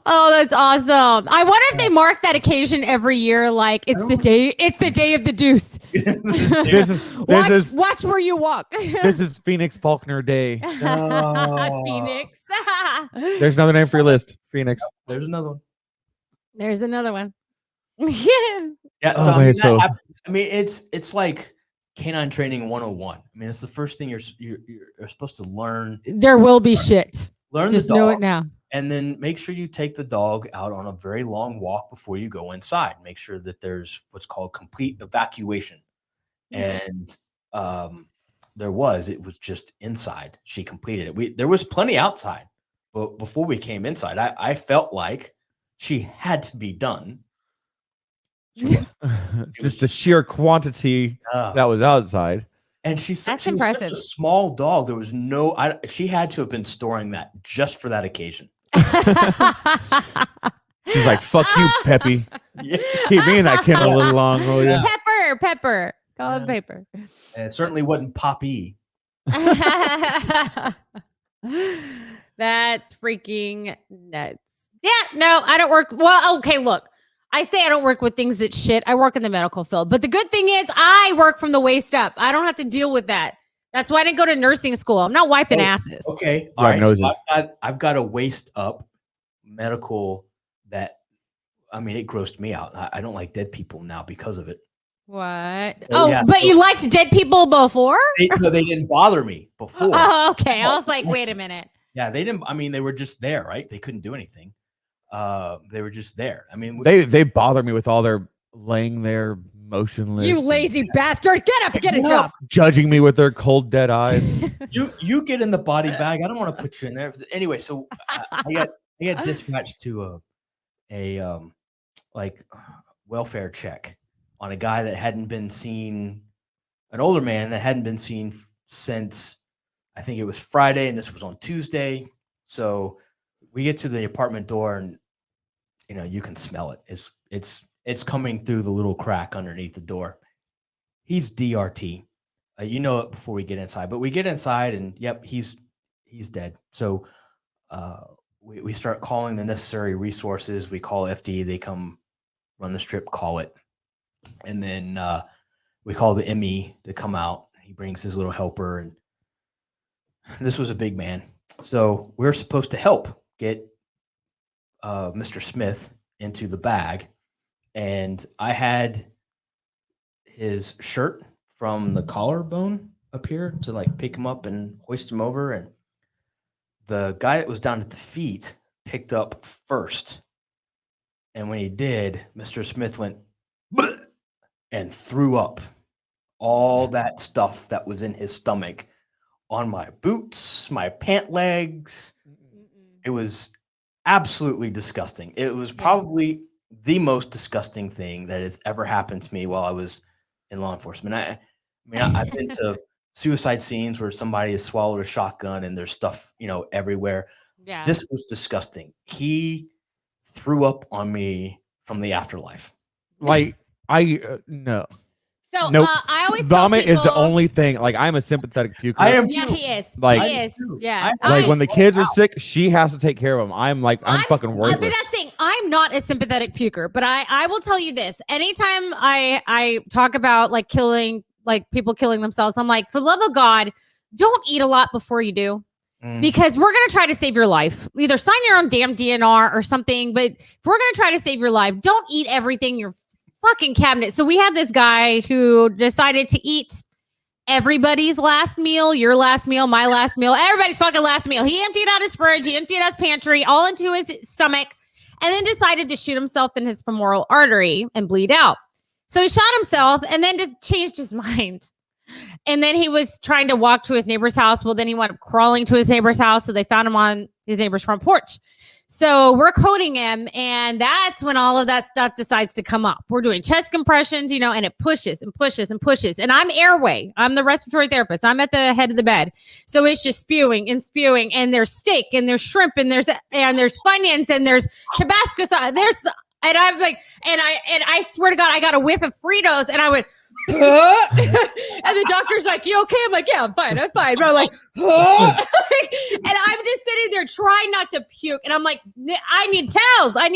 Speaker 2: Oh, that's awesome. I wonder if they mark that occasion every year, like it's the day of the deuce. Watch where you walk.
Speaker 1: This is Phoenix Faulkner Day.
Speaker 2: Phoenix.
Speaker 1: There's another name for your list. Phoenix.
Speaker 3: There's another one.
Speaker 2: There's another one. Yeah.
Speaker 3: Yeah.
Speaker 1: Oh,
Speaker 3: So, I
Speaker 1: man,
Speaker 3: mean,
Speaker 1: so-
Speaker 3: that happens. I mean, it's like canine training 101. I mean, it's the first thing you're supposed to learn.
Speaker 2: There will be shit.
Speaker 3: Learn
Speaker 2: Just
Speaker 3: the
Speaker 2: know
Speaker 3: dog.
Speaker 2: it now.
Speaker 3: And then make sure you take the dog out on a very long walk before you go inside. Make sure that there's what's called complete evacuation. And it was just inside. She completed it. There was plenty outside, but before we came inside, I felt like she had to be done.
Speaker 1: Just the sheer quantity that was outside.
Speaker 3: And she was such
Speaker 2: impressive.
Speaker 3: a small dog. There was she had to have been storing that just for that occasion.
Speaker 1: She's like, "Fuck you, Peppy.
Speaker 3: Yeah.
Speaker 1: Keep me in that kennel a little long, will you?"
Speaker 2: Pepper. Call him Pepper.
Speaker 3: And it certainly wasn't Poppy.
Speaker 2: That's freaking nuts. Yeah, no, I don't work. Well, okay, look. I say I don't work with things that shit. I work in the medical field. But the good thing is I work from the waist up. I don't have to deal with that. That's why I didn't go to nursing school. I'm not wiping asses.
Speaker 3: Okay. All right. So I've got a waist up medical that, I mean, it grossed me out. I don't like dead people now because of it.
Speaker 2: What?
Speaker 3: So,
Speaker 2: you liked dead people before?
Speaker 3: They didn't bother me before.
Speaker 2: Oh, okay. I was like, wait a minute.
Speaker 3: Yeah, they didn't. I mean, they were just there, right? They couldn't do anything. They were just there. I mean,
Speaker 1: they bother me with all their laying there motionless.
Speaker 2: You lazy bastard. Get up, get a job.
Speaker 1: Judging me with their cold, dead eyes.
Speaker 3: You get in the body bag. I don't want to put you in there. Anyway, so I got dispatched to a welfare check on a guy that hadn't been seen, an older man that hadn't been seen since, I think it was Friday, and this was on Tuesday. So we get to the apartment door, and you can smell it. It's coming through the little crack underneath the door. He's DRT. You know it before we get inside, but we get inside, and yep, he's dead. So we start calling the necessary resources. We call FD. They come run the strip, call it, and then we call the ME to come out. He brings his little helper, and this was a big man. So we're supposed to help get Mr. Smith into the bag. And I had his shirt from the collarbone up here to like pick him up and hoist him over. And the guy that was down at the feet picked up first. And when he did, Mr. Smith went bleh, and threw up all that stuff that was in his stomach on my boots, my pant legs. It was absolutely disgusting. It was probably the most disgusting thing that has ever happened to me while I was in law enforcement. I've been to suicide scenes where somebody has swallowed a shotgun and there's stuff, everywhere.
Speaker 2: Yeah.
Speaker 3: This was disgusting. He threw up on me from the afterlife.
Speaker 1: Like, no.
Speaker 2: So
Speaker 1: Nope.
Speaker 2: I always tell
Speaker 1: Vomit is the
Speaker 2: people-
Speaker 1: only thing. Like, I'm a sympathetic puker.
Speaker 3: I am
Speaker 2: Yeah,
Speaker 3: too.
Speaker 2: he is.
Speaker 1: Like-
Speaker 2: he is. Yeah.
Speaker 1: Like when the kids are sick, she has to take care of them. I'm fucking
Speaker 2: But
Speaker 1: worthless.
Speaker 2: that's the thing. I'm not a sympathetic puker, but I will tell you this. Anytime I talk about like killing, like people killing themselves, I'm like, for the love of God, don't eat a lot before you do. Because we're going to try to save your life. Either sign your own damn DNR or something. But if we're going to try to save your life, don't eat everything in your fucking cabinet. So we had this guy who decided to eat everybody's last meal, your last meal, my last meal, everybody's fucking last meal. He emptied out his fridge, he emptied out his pantry, all into his stomach, and then decided to shoot himself in his femoral artery and bleed out. So he shot himself and then just changed his mind. And then he was trying to walk to his neighbor's house. Well, then he wound up crawling to his neighbor's house. So they found him on his neighbor's front porch. So we're coding him. And that's when all of that stuff decides to come up. We're doing chest compressions, and it pushes and pushes and pushes. And I'm airway. I'm the respiratory therapist. I'm at the head of the bed. So it's just spewing. And there's steak and there's shrimp and there's Funyuns and there's Tabasco sauce. And I'm like, and I swear to God, I got a whiff of Fritos and I went, and the doctor's like, "You okay?" I'm like, "Yeah, I'm fine. But I'm like, and I'm just sitting there trying not to puke. And I'm like, I need towels. And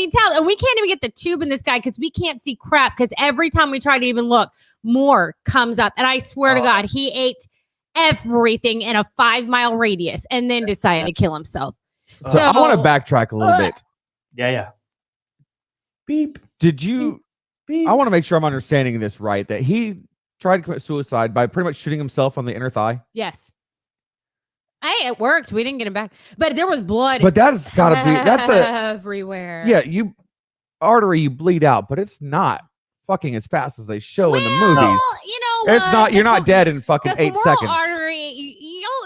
Speaker 2: we can't even get the tube in this guy because we can't see crap. Because every time we try to even look, more comes up. And I swear to God, he ate everything in a 5-mile radius and then decided to kill himself.
Speaker 1: So I want to backtrack a little bit.
Speaker 3: Yeah. beep.
Speaker 1: Did you?
Speaker 3: Beep.
Speaker 1: I want to make sure I'm understanding this right. That he tried to commit suicide by pretty much shooting himself on the inner thigh.
Speaker 2: Yes. Hey, it worked. We didn't get him back, but there was blood.
Speaker 1: But that's got to be
Speaker 2: everywhere.
Speaker 1: Yeah, you artery you bleed out, but it's not fucking as fast as they show in the movies.
Speaker 2: You know,
Speaker 1: It's not. You're not dead in fucking
Speaker 2: the
Speaker 1: 8
Speaker 2: femoral
Speaker 1: seconds.
Speaker 2: Artery,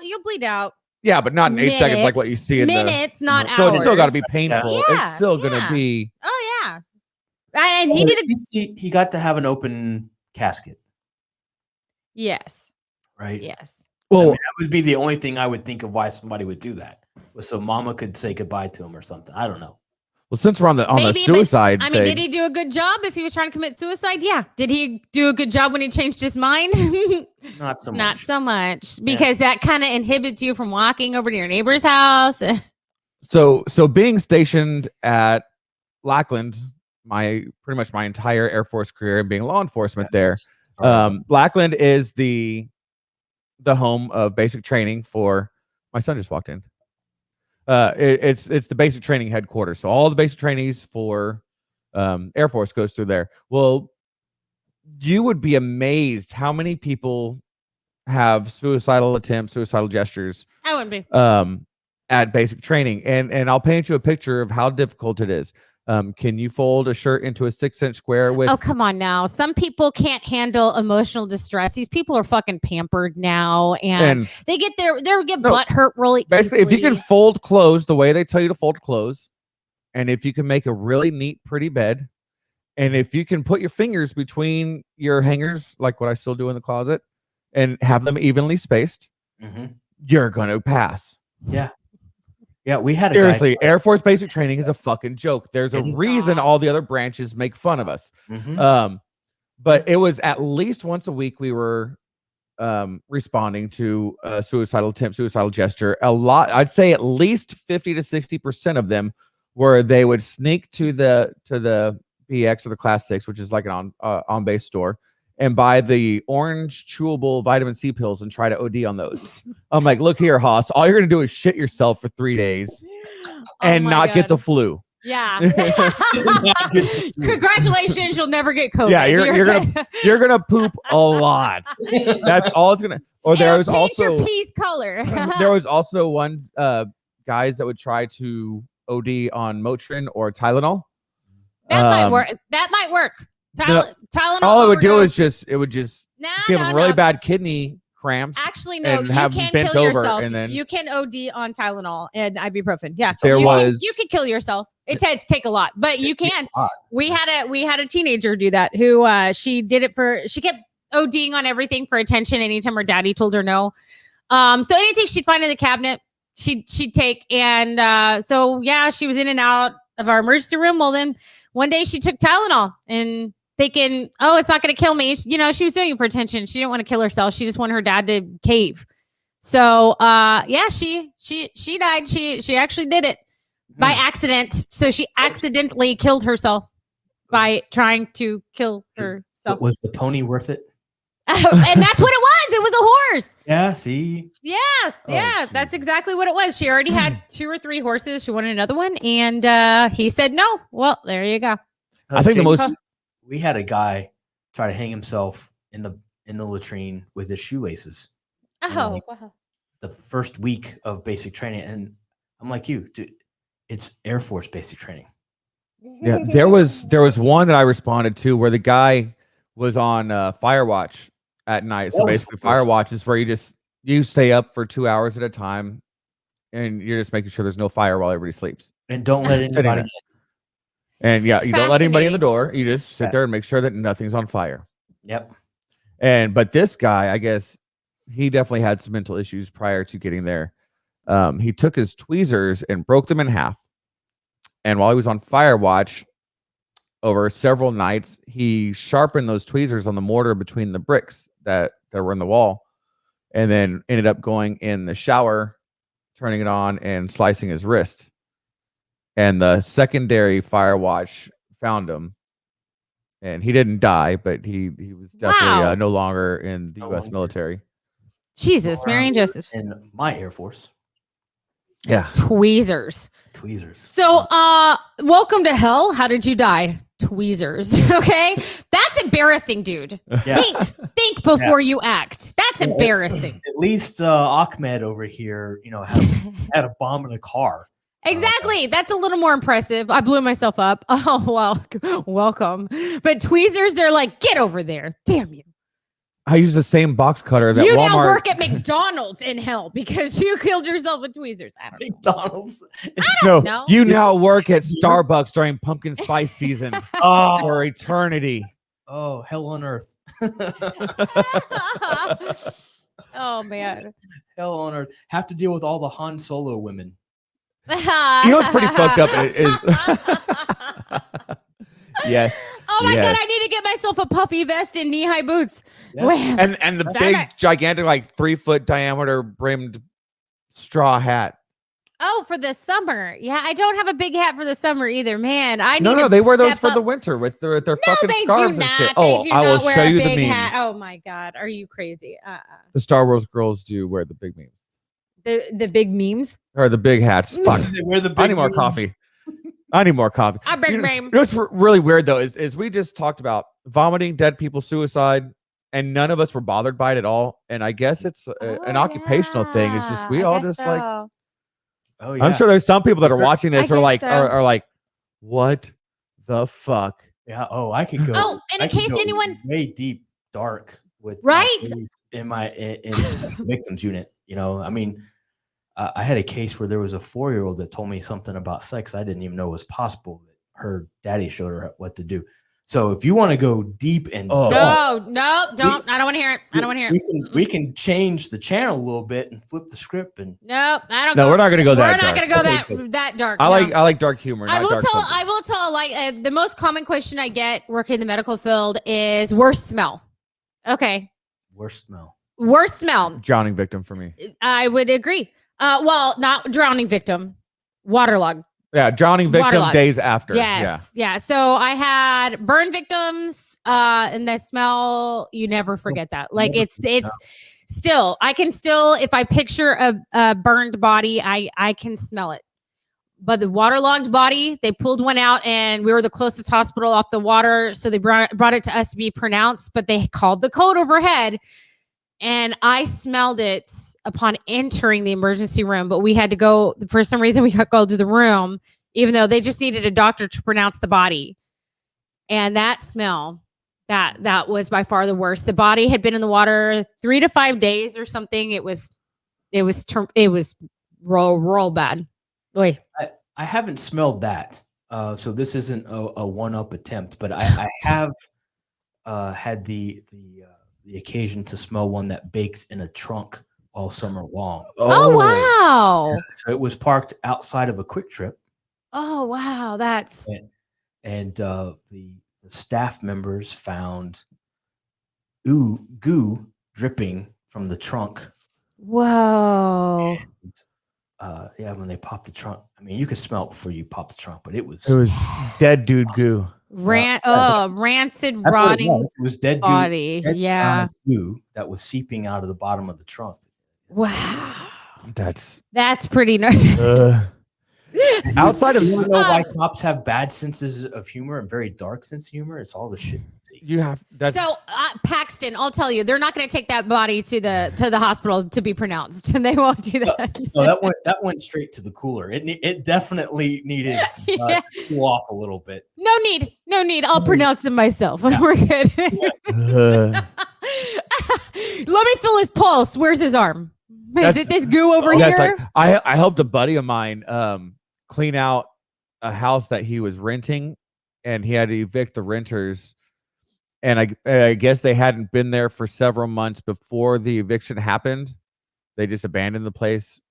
Speaker 2: you'll bleed out.
Speaker 1: Yeah, but not in 8 seconds like what you see in
Speaker 2: minutes, not
Speaker 1: So
Speaker 2: hours.
Speaker 1: it's still got to be painful.
Speaker 2: Yeah,
Speaker 1: It's still gonna be.
Speaker 2: Oh yeah, and he did it.
Speaker 3: He got to have an open casket,
Speaker 2: Yes.
Speaker 3: right?
Speaker 2: Yes.
Speaker 1: Well,
Speaker 3: that would be the only thing I would think of why somebody would do that, was so Mama could say goodbye to him or something. I don't know.
Speaker 1: Well, since we're on the suicide
Speaker 2: I mean,
Speaker 1: thing,
Speaker 2: did he do a good job if he was trying to commit suicide? Yeah. Did he do a good job when he changed his mind?
Speaker 3: Not so much.
Speaker 2: Not so much, because that kind of inhibits you from walking over to your neighbor's house.
Speaker 1: So being stationed at Lackland, pretty much my entire Air Force career, and being law enforcement there, Lackland is the home of basic training for. My son just walked in. It's the basic training headquarters, so all the basic trainees for Air Force goes through there. Well, you would be amazed how many people have suicidal attempts, suicidal gestures.
Speaker 2: I wouldn't be.
Speaker 1: At basic training, and I'll paint you a picture of how difficult it is. Can you fold a shirt into a 6-inch square with?
Speaker 2: Oh, come on now. Some people can't handle emotional distress. These people are fucking pampered now, and they get butt hurt really
Speaker 1: basically
Speaker 2: easily.
Speaker 1: If you can fold clothes the way they tell you to fold clothes, and if you can make a really neat, pretty bed, and if you can put your fingers between your hangers, like what I still do in the closet, and have them evenly spaced, you're gonna pass.
Speaker 3: Yeah, we had
Speaker 1: seriously. Air Force basic training is a fucking joke. There's a reason all the other branches make fun of us. But it was at least once a week we were responding to a suicidal attempt, suicidal gesture. A lot, I'd say at least 50 to 60% of them where they would sneak to the BX or the Class 6, which is like an on base store, and buy the orange chewable vitamin C pills and try to OD on those. I'm like, look here, Haas, all you're gonna do is shit yourself for 3 days and not get the flu.
Speaker 2: Yeah. Congratulations, you'll never get COVID.
Speaker 1: Yeah, you're gonna poop a lot. That's all it's gonna. Or there was also
Speaker 2: your pee's color.
Speaker 1: There was also one guys that would try to OD on Motrin or Tylenol.
Speaker 2: That might work. That might work. Tylenol.
Speaker 1: All it would do is give them really bad kidney cramps.
Speaker 2: Actually, no,
Speaker 1: and
Speaker 2: you
Speaker 1: have
Speaker 2: can
Speaker 1: bent
Speaker 2: kill
Speaker 1: over
Speaker 2: yourself.
Speaker 1: and then
Speaker 2: You can OD on Tylenol and ibuprofen. Yeah, you can kill yourself. It does take a lot, but you can. We had a teenager do that who she kept ODing on everything for attention anytime her daddy told her no. So anything she'd find in the cabinet, she'd take. And so yeah, she was in and out of our emergency room. Well, then one day she took Tylenol and thinking, oh, it's not going to kill me. She was doing it for attention. She didn't want to kill herself. She just wanted her dad to cave. So yeah, she died. She actually did it by accident. So she accidentally killed herself by trying to kill herself.
Speaker 3: Was the pony worth it?
Speaker 2: And that's what it was. It was a horse.
Speaker 3: Yeah, see?
Speaker 2: Yeah. That's exactly what it was. She already had 2 or 3 horses. She wanted another one. And he said no. Well, there you go.
Speaker 1: I think
Speaker 3: we had a guy try to hang himself in the latrine with his shoelaces.
Speaker 2: Oh, wow.
Speaker 3: The first week of basic training. And I'm like, dude, it's Air Force basic training.
Speaker 1: Yeah, there was one that I responded to where the guy was on fire watch at night. So basically fire watch is where you stay up for 2 hours at a time and you're just making sure there's no fire while everybody sleeps.
Speaker 3: And don't let anybody in.
Speaker 1: And yeah, you don't let anybody in the door. You just sit there and make sure that nothing's on fire.
Speaker 3: Yep.
Speaker 1: But this guy, I guess he definitely had some mental issues prior to getting there. He took his tweezers and broke them in half. And while he was on fire watch over several nights, he sharpened those tweezers on the mortar between the bricks that were in the wall, and then ended up going in the shower, turning it on and slicing his wrist. And the secondary fire watch found him, and he didn't die, but he was definitely no longer in the U.S. military.
Speaker 2: Jesus, Mary and Joseph.
Speaker 3: In my Air Force.
Speaker 1: Yeah.
Speaker 2: Tweezers.
Speaker 3: Tweezers.
Speaker 2: So, welcome to hell. How did you die? tweezers. Okay, that's embarrassing, dude.
Speaker 3: Yeah.
Speaker 2: Think before you act. That's embarrassing.
Speaker 3: At least Ahmed over here, had a bomb in a car.
Speaker 2: Exactly. That's a little more impressive. I blew myself up. Oh, well, welcome. But tweezers, they're like, get over there. Damn you.
Speaker 1: I use the same box cutter that
Speaker 2: You
Speaker 1: Walmart.
Speaker 2: now work at McDonald's in hell because you killed yourself with tweezers. I don't know.
Speaker 3: McDonald's.
Speaker 2: No.
Speaker 1: You now work at Starbucks during pumpkin spice season for eternity.
Speaker 3: Oh, hell on earth.
Speaker 2: Oh, man.
Speaker 3: Hell on earth. Have to deal with all the Han Solo women.
Speaker 1: You know what's pretty fucked up is yes.
Speaker 2: Oh my
Speaker 1: yes.
Speaker 2: God, I need to get myself a puffy vest and knee-high boots.
Speaker 3: Yes.
Speaker 1: And the big, gigantic, like 3-foot diameter brimmed straw hat.
Speaker 2: Oh, for the summer. Yeah, I don't have a big hat for the summer either, man. I need
Speaker 1: No,
Speaker 2: to
Speaker 1: they wear those
Speaker 2: step
Speaker 1: for
Speaker 2: up.
Speaker 1: the winter with their
Speaker 2: No,
Speaker 1: fucking
Speaker 2: they
Speaker 1: scarves
Speaker 2: do
Speaker 1: and
Speaker 2: not.
Speaker 1: shit.
Speaker 2: They
Speaker 1: Oh,
Speaker 2: do
Speaker 1: I will
Speaker 2: not wear
Speaker 1: show
Speaker 2: a
Speaker 1: you the
Speaker 2: big
Speaker 1: memes.
Speaker 2: hat. Oh my God, are you crazy?
Speaker 1: The Star Wars girls do wear the big memes.
Speaker 2: The big memes.
Speaker 1: Or the big hats. Fuck.
Speaker 3: They wear the big
Speaker 1: I need more
Speaker 3: memes.
Speaker 1: coffee. I need more coffee.
Speaker 2: A big
Speaker 1: You
Speaker 2: meme.
Speaker 1: know what's really weird though is we just talked about vomiting, dead people, suicide, and none of us were bothered by it at all. And I guess it's an occupational thing. It's just we all just like.
Speaker 3: Oh yeah.
Speaker 1: I'm sure there's some people that are watching this
Speaker 2: I
Speaker 1: are
Speaker 2: guess
Speaker 1: like
Speaker 2: so.
Speaker 1: are like, what the fuck?
Speaker 3: Yeah. Oh, I could go.
Speaker 2: Oh, and
Speaker 3: I
Speaker 2: in
Speaker 3: could
Speaker 2: case
Speaker 3: go
Speaker 2: anyone,
Speaker 3: way deep dark with
Speaker 2: Right?
Speaker 3: in special victims unit. I mean, I had a case where there was a 4-year-old that told me something about sex I didn't even know was possible. That her daddy showed her what to do. So if you want to go deep and dark,
Speaker 2: no, don't. I don't want to hear it. I don't want to hear it.
Speaker 3: we can change the channel a little bit and flip the script and
Speaker 2: Nope, I don't.
Speaker 1: No, we're not gonna go that
Speaker 2: We're
Speaker 1: dark.
Speaker 2: not gonna go
Speaker 3: Okay,
Speaker 2: that dark.
Speaker 1: I
Speaker 2: no.
Speaker 1: like dark humor.
Speaker 2: I
Speaker 1: not
Speaker 2: will
Speaker 1: dark
Speaker 2: tell.
Speaker 1: something.
Speaker 2: I will tell. Like the most common question I get working in the medical field is worst smell. Okay,
Speaker 3: worst smell.
Speaker 2: worst smell.
Speaker 1: Drowning victim for me.
Speaker 2: I would agree. Well, not drowning victim, waterlogged.
Speaker 1: Yeah, drowning victim
Speaker 2: Waterlogged.
Speaker 1: days after.
Speaker 2: Yes, yeah. So I had burn victims, and the smell. You never forget that. Like it's still. I can still, if I picture a burned body, I can smell it. But the waterlogged body, they pulled one out, and we were the closest hospital off the water, so they brought it to us to be pronounced. But they called the code overhead. And I smelled it upon entering the emergency room, but we had to go, for some reason, we got called to the room, even though they just needed a doctor to pronounce the body. And that smell, that was by far the worst. The body had been in the water 3 to 5 days or something. It was real bad. Oy.
Speaker 3: I haven't smelled that, so this isn't a one-up attempt, but I have had the occasion to smell one that baked in a trunk all summer long.
Speaker 2: Oh wow.
Speaker 3: So it was parked outside of a Quick Trip.
Speaker 2: Oh wow, that's
Speaker 3: and the staff members found goo dripping from the trunk.
Speaker 2: whoa.
Speaker 3: And, when they popped the trunk, I mean, you could smell it before you popped the trunk, but it was
Speaker 1: dead dude goo.
Speaker 2: Rancid,
Speaker 3: that's what
Speaker 2: rotting
Speaker 3: it was dead
Speaker 2: body.
Speaker 3: goo, dead
Speaker 2: Yeah.
Speaker 3: goo that was seeping out of the bottom of the trunk.
Speaker 2: Wow.
Speaker 1: That's
Speaker 2: That's pretty nice.
Speaker 1: outside of
Speaker 3: You know why cops have bad senses of humor and very dark sense of humor? It's all the shit.
Speaker 1: you have that's
Speaker 2: So Paxton, I'll tell you, they're not going to take that body to the hospital to be pronounced, and they won't do that.
Speaker 3: No, that went straight to the cooler. It definitely needed
Speaker 2: Yeah.
Speaker 3: to cool off a little bit.
Speaker 2: No need. I'll pronounce him myself. We're good. Let me feel his pulse. Where's his arm? Is
Speaker 1: That's-
Speaker 2: it this goo over
Speaker 1: that's
Speaker 2: here?
Speaker 1: like I helped a buddy of mine clean out a house that he was renting, and he had to evict the renters. And I guess they hadn't been there for several months before the eviction happened. They just abandoned the place.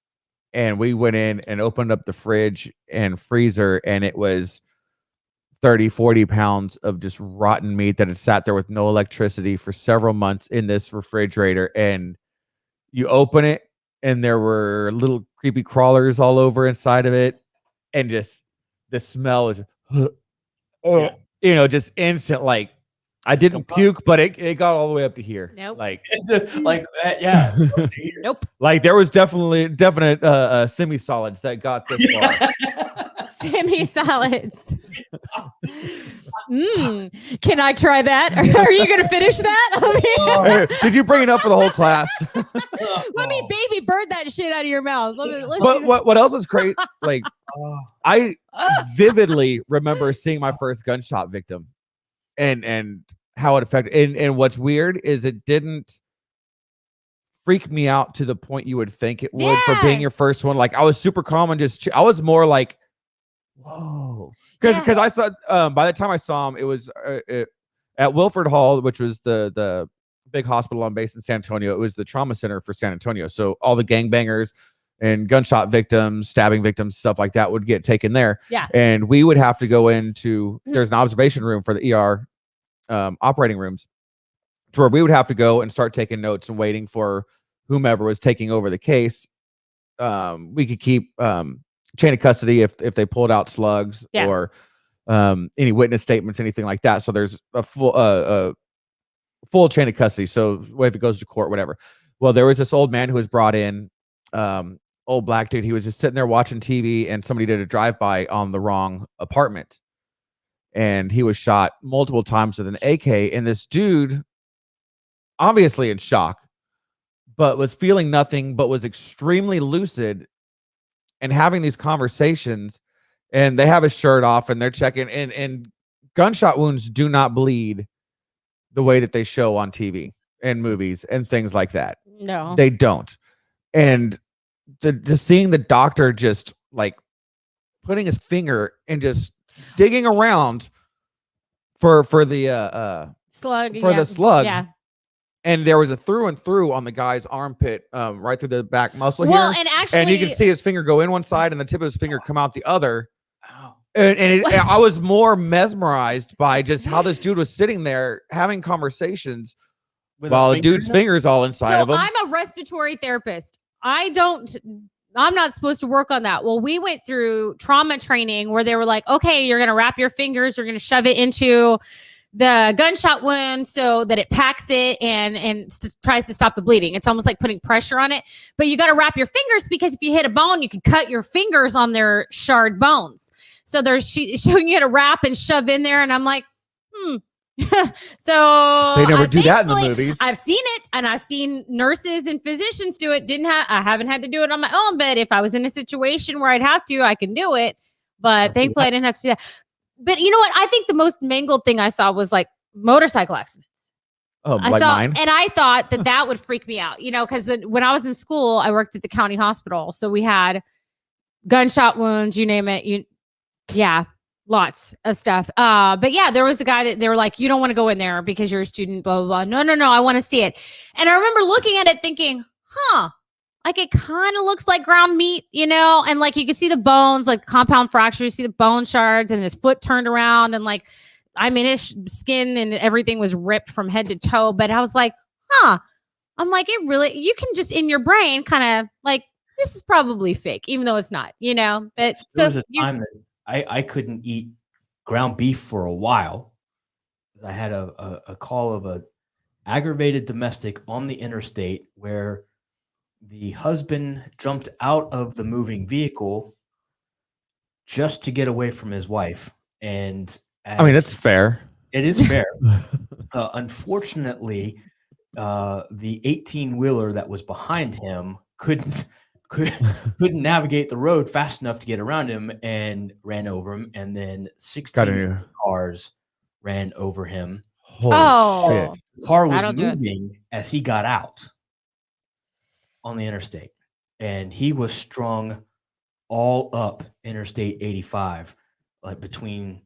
Speaker 1: And we went in and opened up the fridge and freezer, and it was 30, 40 pounds of just rotten meat that had sat there with no electricity for several months in this refrigerator. And you open it, and there were little creepy crawlers all over inside of it. And just the smell is, just instant. Like, I didn't puke, but it got all the way up to here.
Speaker 2: Nope.
Speaker 3: Like yeah.
Speaker 2: Nope.
Speaker 1: Like there was definite semi-solids that got this far.
Speaker 2: Semi-solids. Can I try that? Are you going to finish that?
Speaker 1: Hey, did you bring it up for the whole class?
Speaker 2: Let me baby bird that shit out of your mouth.
Speaker 1: But what else is great? Like, I vividly remember seeing my first gunshot victim, and how it affected. And what's weird is it didn't freak me out to the point you would think it would for being your first one. Like, I was super calm and I was more like, whoa, because I saw by the time I saw him, it was at Wilford Hall, which was the big hospital on base in San Antonio. It was the trauma center for San Antonio, so all the gangbangers and gunshot victims, stabbing victims, stuff like that would get taken there.
Speaker 2: Yeah,
Speaker 1: and we would have to go into. There's an observation room for the ER operating rooms, to where we would have to go and start taking notes and waiting for whomever was taking over the case. We could keep chain of custody if they pulled out slugs or any witness statements, anything like that. So there's a full chain of custody. So if it goes to court, whatever. Well, there was this old man who was brought in, old black dude. He was just sitting there watching TV, and somebody did a drive-by on the wrong apartment, and he was shot multiple times with an AK. And this dude, obviously in shock, but was feeling nothing, but was extremely lucid and having these conversations. And they have his shirt off and they're checking, and gunshot wounds do not bleed the way that they show on TV and movies and things like that.
Speaker 2: No,
Speaker 1: they don't. And the seeing the doctor just like putting his finger and just digging around for the
Speaker 2: slug,
Speaker 1: the slug.
Speaker 2: Yeah.
Speaker 1: And there was a through and through on the guy's armpit, right through the back muscle here.
Speaker 2: And actually,
Speaker 1: and you can see his finger go in one side and the tip of his finger come out the other. And I was more mesmerized by just how this dude was sitting there having conversations while a dude's fingers all inside of him.
Speaker 2: I'm a respiratory therapist. I'm not supposed to work on that. Well, we went through trauma training where they were like, okay, you're going to wrap your fingers, you're going to shove it into the gunshot wound so that it packs it and tries to stop the bleeding. It's almost like putting pressure on it, but you got to wrap your fingers, because if you hit a bone, you can cut your fingers on their shard bones. So they're showing you how to wrap and shove in there. And I'm like, So
Speaker 1: they never do that in the movies.
Speaker 2: I've seen it, and I've seen nurses and physicians do it. I haven't had to do it on my own, but if I was in a situation where I'd have to, I can do it. But thankfully I didn't have to do that. But you know what? I think the most mangled thing I saw was like motorcycle accidents.
Speaker 1: Oh, mine?
Speaker 2: And I thought that would freak me out, because when I was in school, I worked at the county hospital. So we had gunshot wounds, you name it. Lots of stuff. But yeah, there was a guy that they were like, you don't want to go in there because you're a student, blah, blah, blah. No, I want to see it. And I remember looking at it thinking, like it kind of looks like ground meat, and like you can see the bones, like the compound fracture, you see the bone shards and his foot turned around. And like, his skin and everything was ripped from head to toe. But I was like, I'm like, you can just in your brain kind of like, this is probably fake, even though it's not, But
Speaker 3: there was a time that I couldn't eat ground beef for a while because I had a call of a aggravated domestic on the interstate where the husband jumped out of the moving vehicle just to get away from his wife. And
Speaker 1: that's fair.
Speaker 3: It is fair. Unfortunately, the 18-wheeler that was behind him couldn't navigate the road fast enough to get around him and ran over him. And then 16 cars ran over him.
Speaker 1: Holy shit.
Speaker 3: The car was moving as he got out on the interstate, and he was strung all up Interstate 85, like between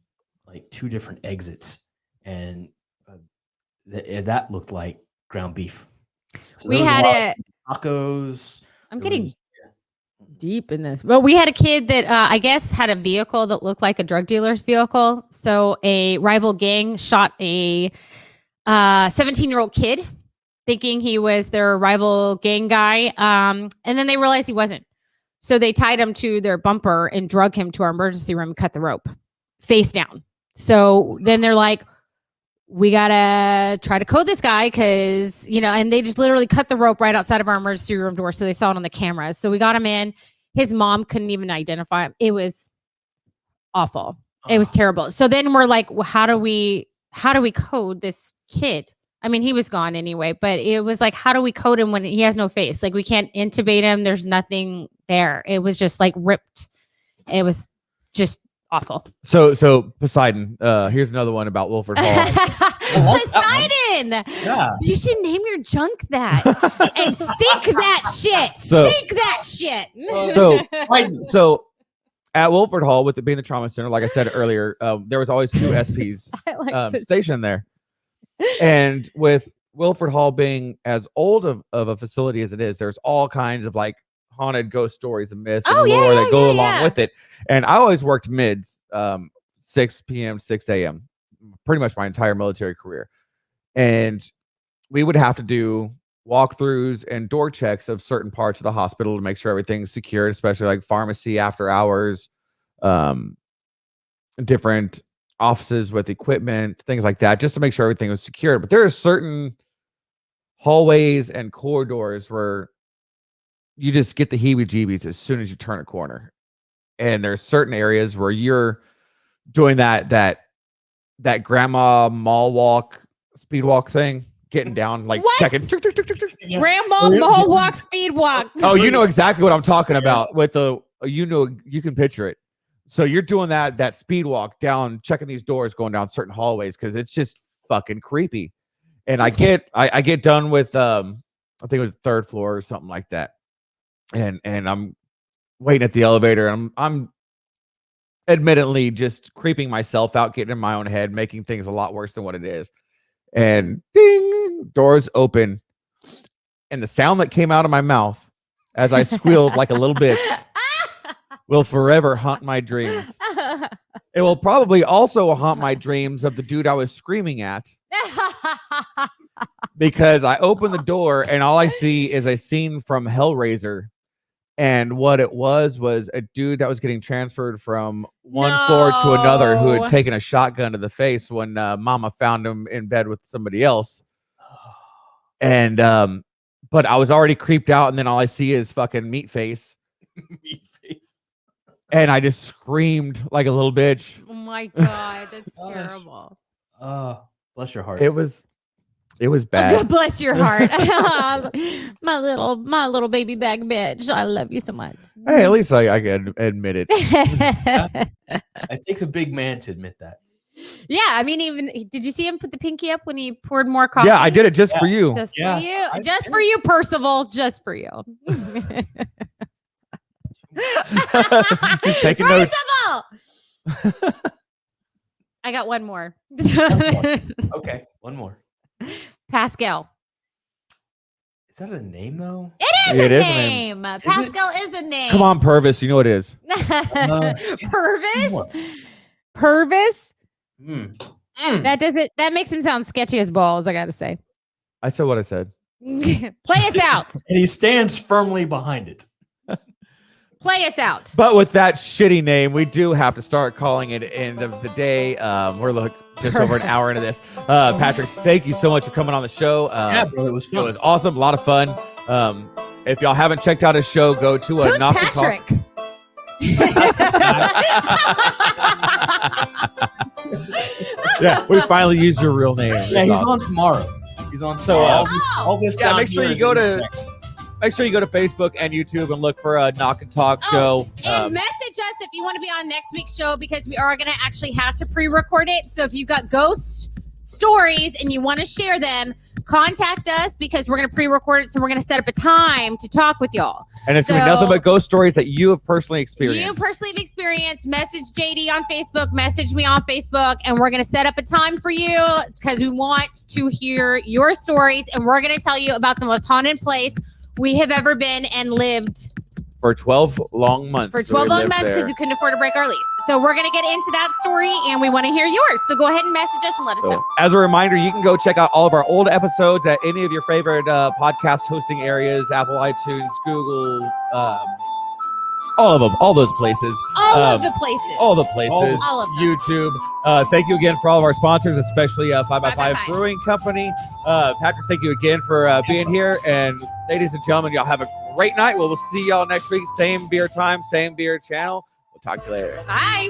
Speaker 3: like two different exits. And that looked like ground beef. So
Speaker 2: we had
Speaker 3: tacos.
Speaker 2: I'm getting deep in this. Well, we had a kid that I guess had a vehicle that looked like a drug dealer's vehicle. So a rival gang shot a 17-year-old kid thinking he was their rival gang guy. And then they realized he wasn't. So they tied him to their bumper and drug him to our emergency room and cut the rope face down. So then they're like, we got to try to code this guy because, and they just literally cut the rope right outside of our emergency room door. So they saw it on the cameras. So we got him in. His mom couldn't even identify him. It was awful. It was terrible. So then we're like, well, how do we code this kid? I mean, he was gone anyway, but it was like, how do we code him when he has no face? Like, we can't intubate him. There's nothing there. It was just like ripped. It was just awful.
Speaker 1: So Poseidon, here's another one about Wilford Hall.
Speaker 2: Poseidon.
Speaker 3: Yeah.
Speaker 2: You should name your junk that and sink that shit. Sink that shit.
Speaker 1: So at Wilford Hall, with it being the trauma center, like I said earlier, there was always 2 SPs stationed there. And with Wilford Hall being as old of a facility as it is, there's all kinds of like haunted ghost stories and myths and lore that go along with it. And I always worked mids, 6 p.m., 6 a.m., pretty much my entire military career. And we would have to do walkthroughs and door checks of certain parts of the hospital to make sure everything's secure, especially like pharmacy after hours, different offices with equipment, things like that, just to make sure everything was secure. But there are certain hallways and corridors where you just get the heebie-jeebies as soon as you turn a corner. And there's certain areas where you're doing that grandma mall walk, speed walk thing, getting down, like checking.
Speaker 2: Grandma mall walk, speed walk.
Speaker 1: Oh, you know exactly what I'm talking about with the, you can picture it. So you're doing that speed walk down, checking these doors, going down certain hallways, because it's just fucking creepy. And I get done with I think it was the 3rd floor or something like that. And I'm waiting at the elevator. I'm admittedly just creeping myself out, getting in my own head, making things a lot worse than what it is. And ding, doors open. And the sound that came out of my mouth as I squealed like a little bitch will forever haunt my dreams. It will probably also haunt my dreams of the dude I was screaming at. Because I open the door and all I see is a scene from Hellraiser. And what it was a dude that was getting transferred from one floor to another, who had taken a shotgun to the face when Mama found him in bed with somebody else. And but I was already creeped out, and then all I see is fucking meat face.
Speaker 3: Meat face.
Speaker 1: And I just screamed like a little bitch.
Speaker 2: Oh my God, that's terrible.
Speaker 3: Bless your heart.
Speaker 1: It was bad.
Speaker 2: Oh, God bless your heart. my little baby bag bitch. I love you so much.
Speaker 1: Hey, at least I can admit it.
Speaker 3: It takes a big man to admit that.
Speaker 2: Yeah, I mean, even did you see him put the pinky up when he poured more coffee?
Speaker 1: Yeah, I did it just for you.
Speaker 2: Just for you. Just for you, Percival. Just for you.
Speaker 1: Just taking notes.
Speaker 2: I got one more.
Speaker 3: Okay, one more.
Speaker 2: Pascal.
Speaker 3: Is that a name though?
Speaker 2: It is a name. Pascal is a name.
Speaker 1: Come on, Purvis. You know what it is.
Speaker 2: Purvis? Purvis? That makes him sound sketchy as balls, I gotta say.
Speaker 1: I said what I said.
Speaker 2: Play us out.
Speaker 3: And he stands firmly behind it.
Speaker 2: Play us out.
Speaker 1: But with that shitty name, we do have to start calling it end of the day. We're just over an hour into this. Patrick, thank you so much for coming on the show.
Speaker 3: Yeah, bro, it was fun.
Speaker 1: It was awesome. A lot of fun. If y'all haven't checked out his show, go to
Speaker 2: Who's
Speaker 1: Knock
Speaker 2: Patrick?
Speaker 1: and Talk. Yeah, we finally used your real name.
Speaker 3: Yeah, he's on tomorrow. He's on. So all this.
Speaker 1: Yeah, make sure you go to Facebook and YouTube and look for a Knock and Talk show.
Speaker 2: And message us if you want to be on next week's show, because we are going to actually have to pre-record it. So if you've got ghost stories and you want to share them, contact us, because we're going to pre-record it. So we're going to set up a time to talk with y'all.
Speaker 1: And it's going to be nothing but ghost stories that you have personally experienced. Message JD on Facebook, message me on Facebook, and we're going to set up a time for you, because we want to hear your stories, and we're going to tell you about the most haunted place we have ever been and lived for 12 long months.
Speaker 2: Because we couldn't afford to break our lease. So we're going to get into that story, and we want to hear yours. So go ahead and message us and let us know.
Speaker 1: As a reminder, you can go check out all of our old episodes at any of your favorite podcast hosting areas, Apple, iTunes, Google, all of them, all those places.
Speaker 2: All of the places. All of them.
Speaker 1: YouTube. Thank you again for all of our sponsors, especially 5x5 Brewing Company. Patrick, thank you again for being here. And ladies and gentlemen, y'all have a great night. We'll see y'all next week. Same beer time, same beer channel. We'll talk to you later.
Speaker 2: Bye.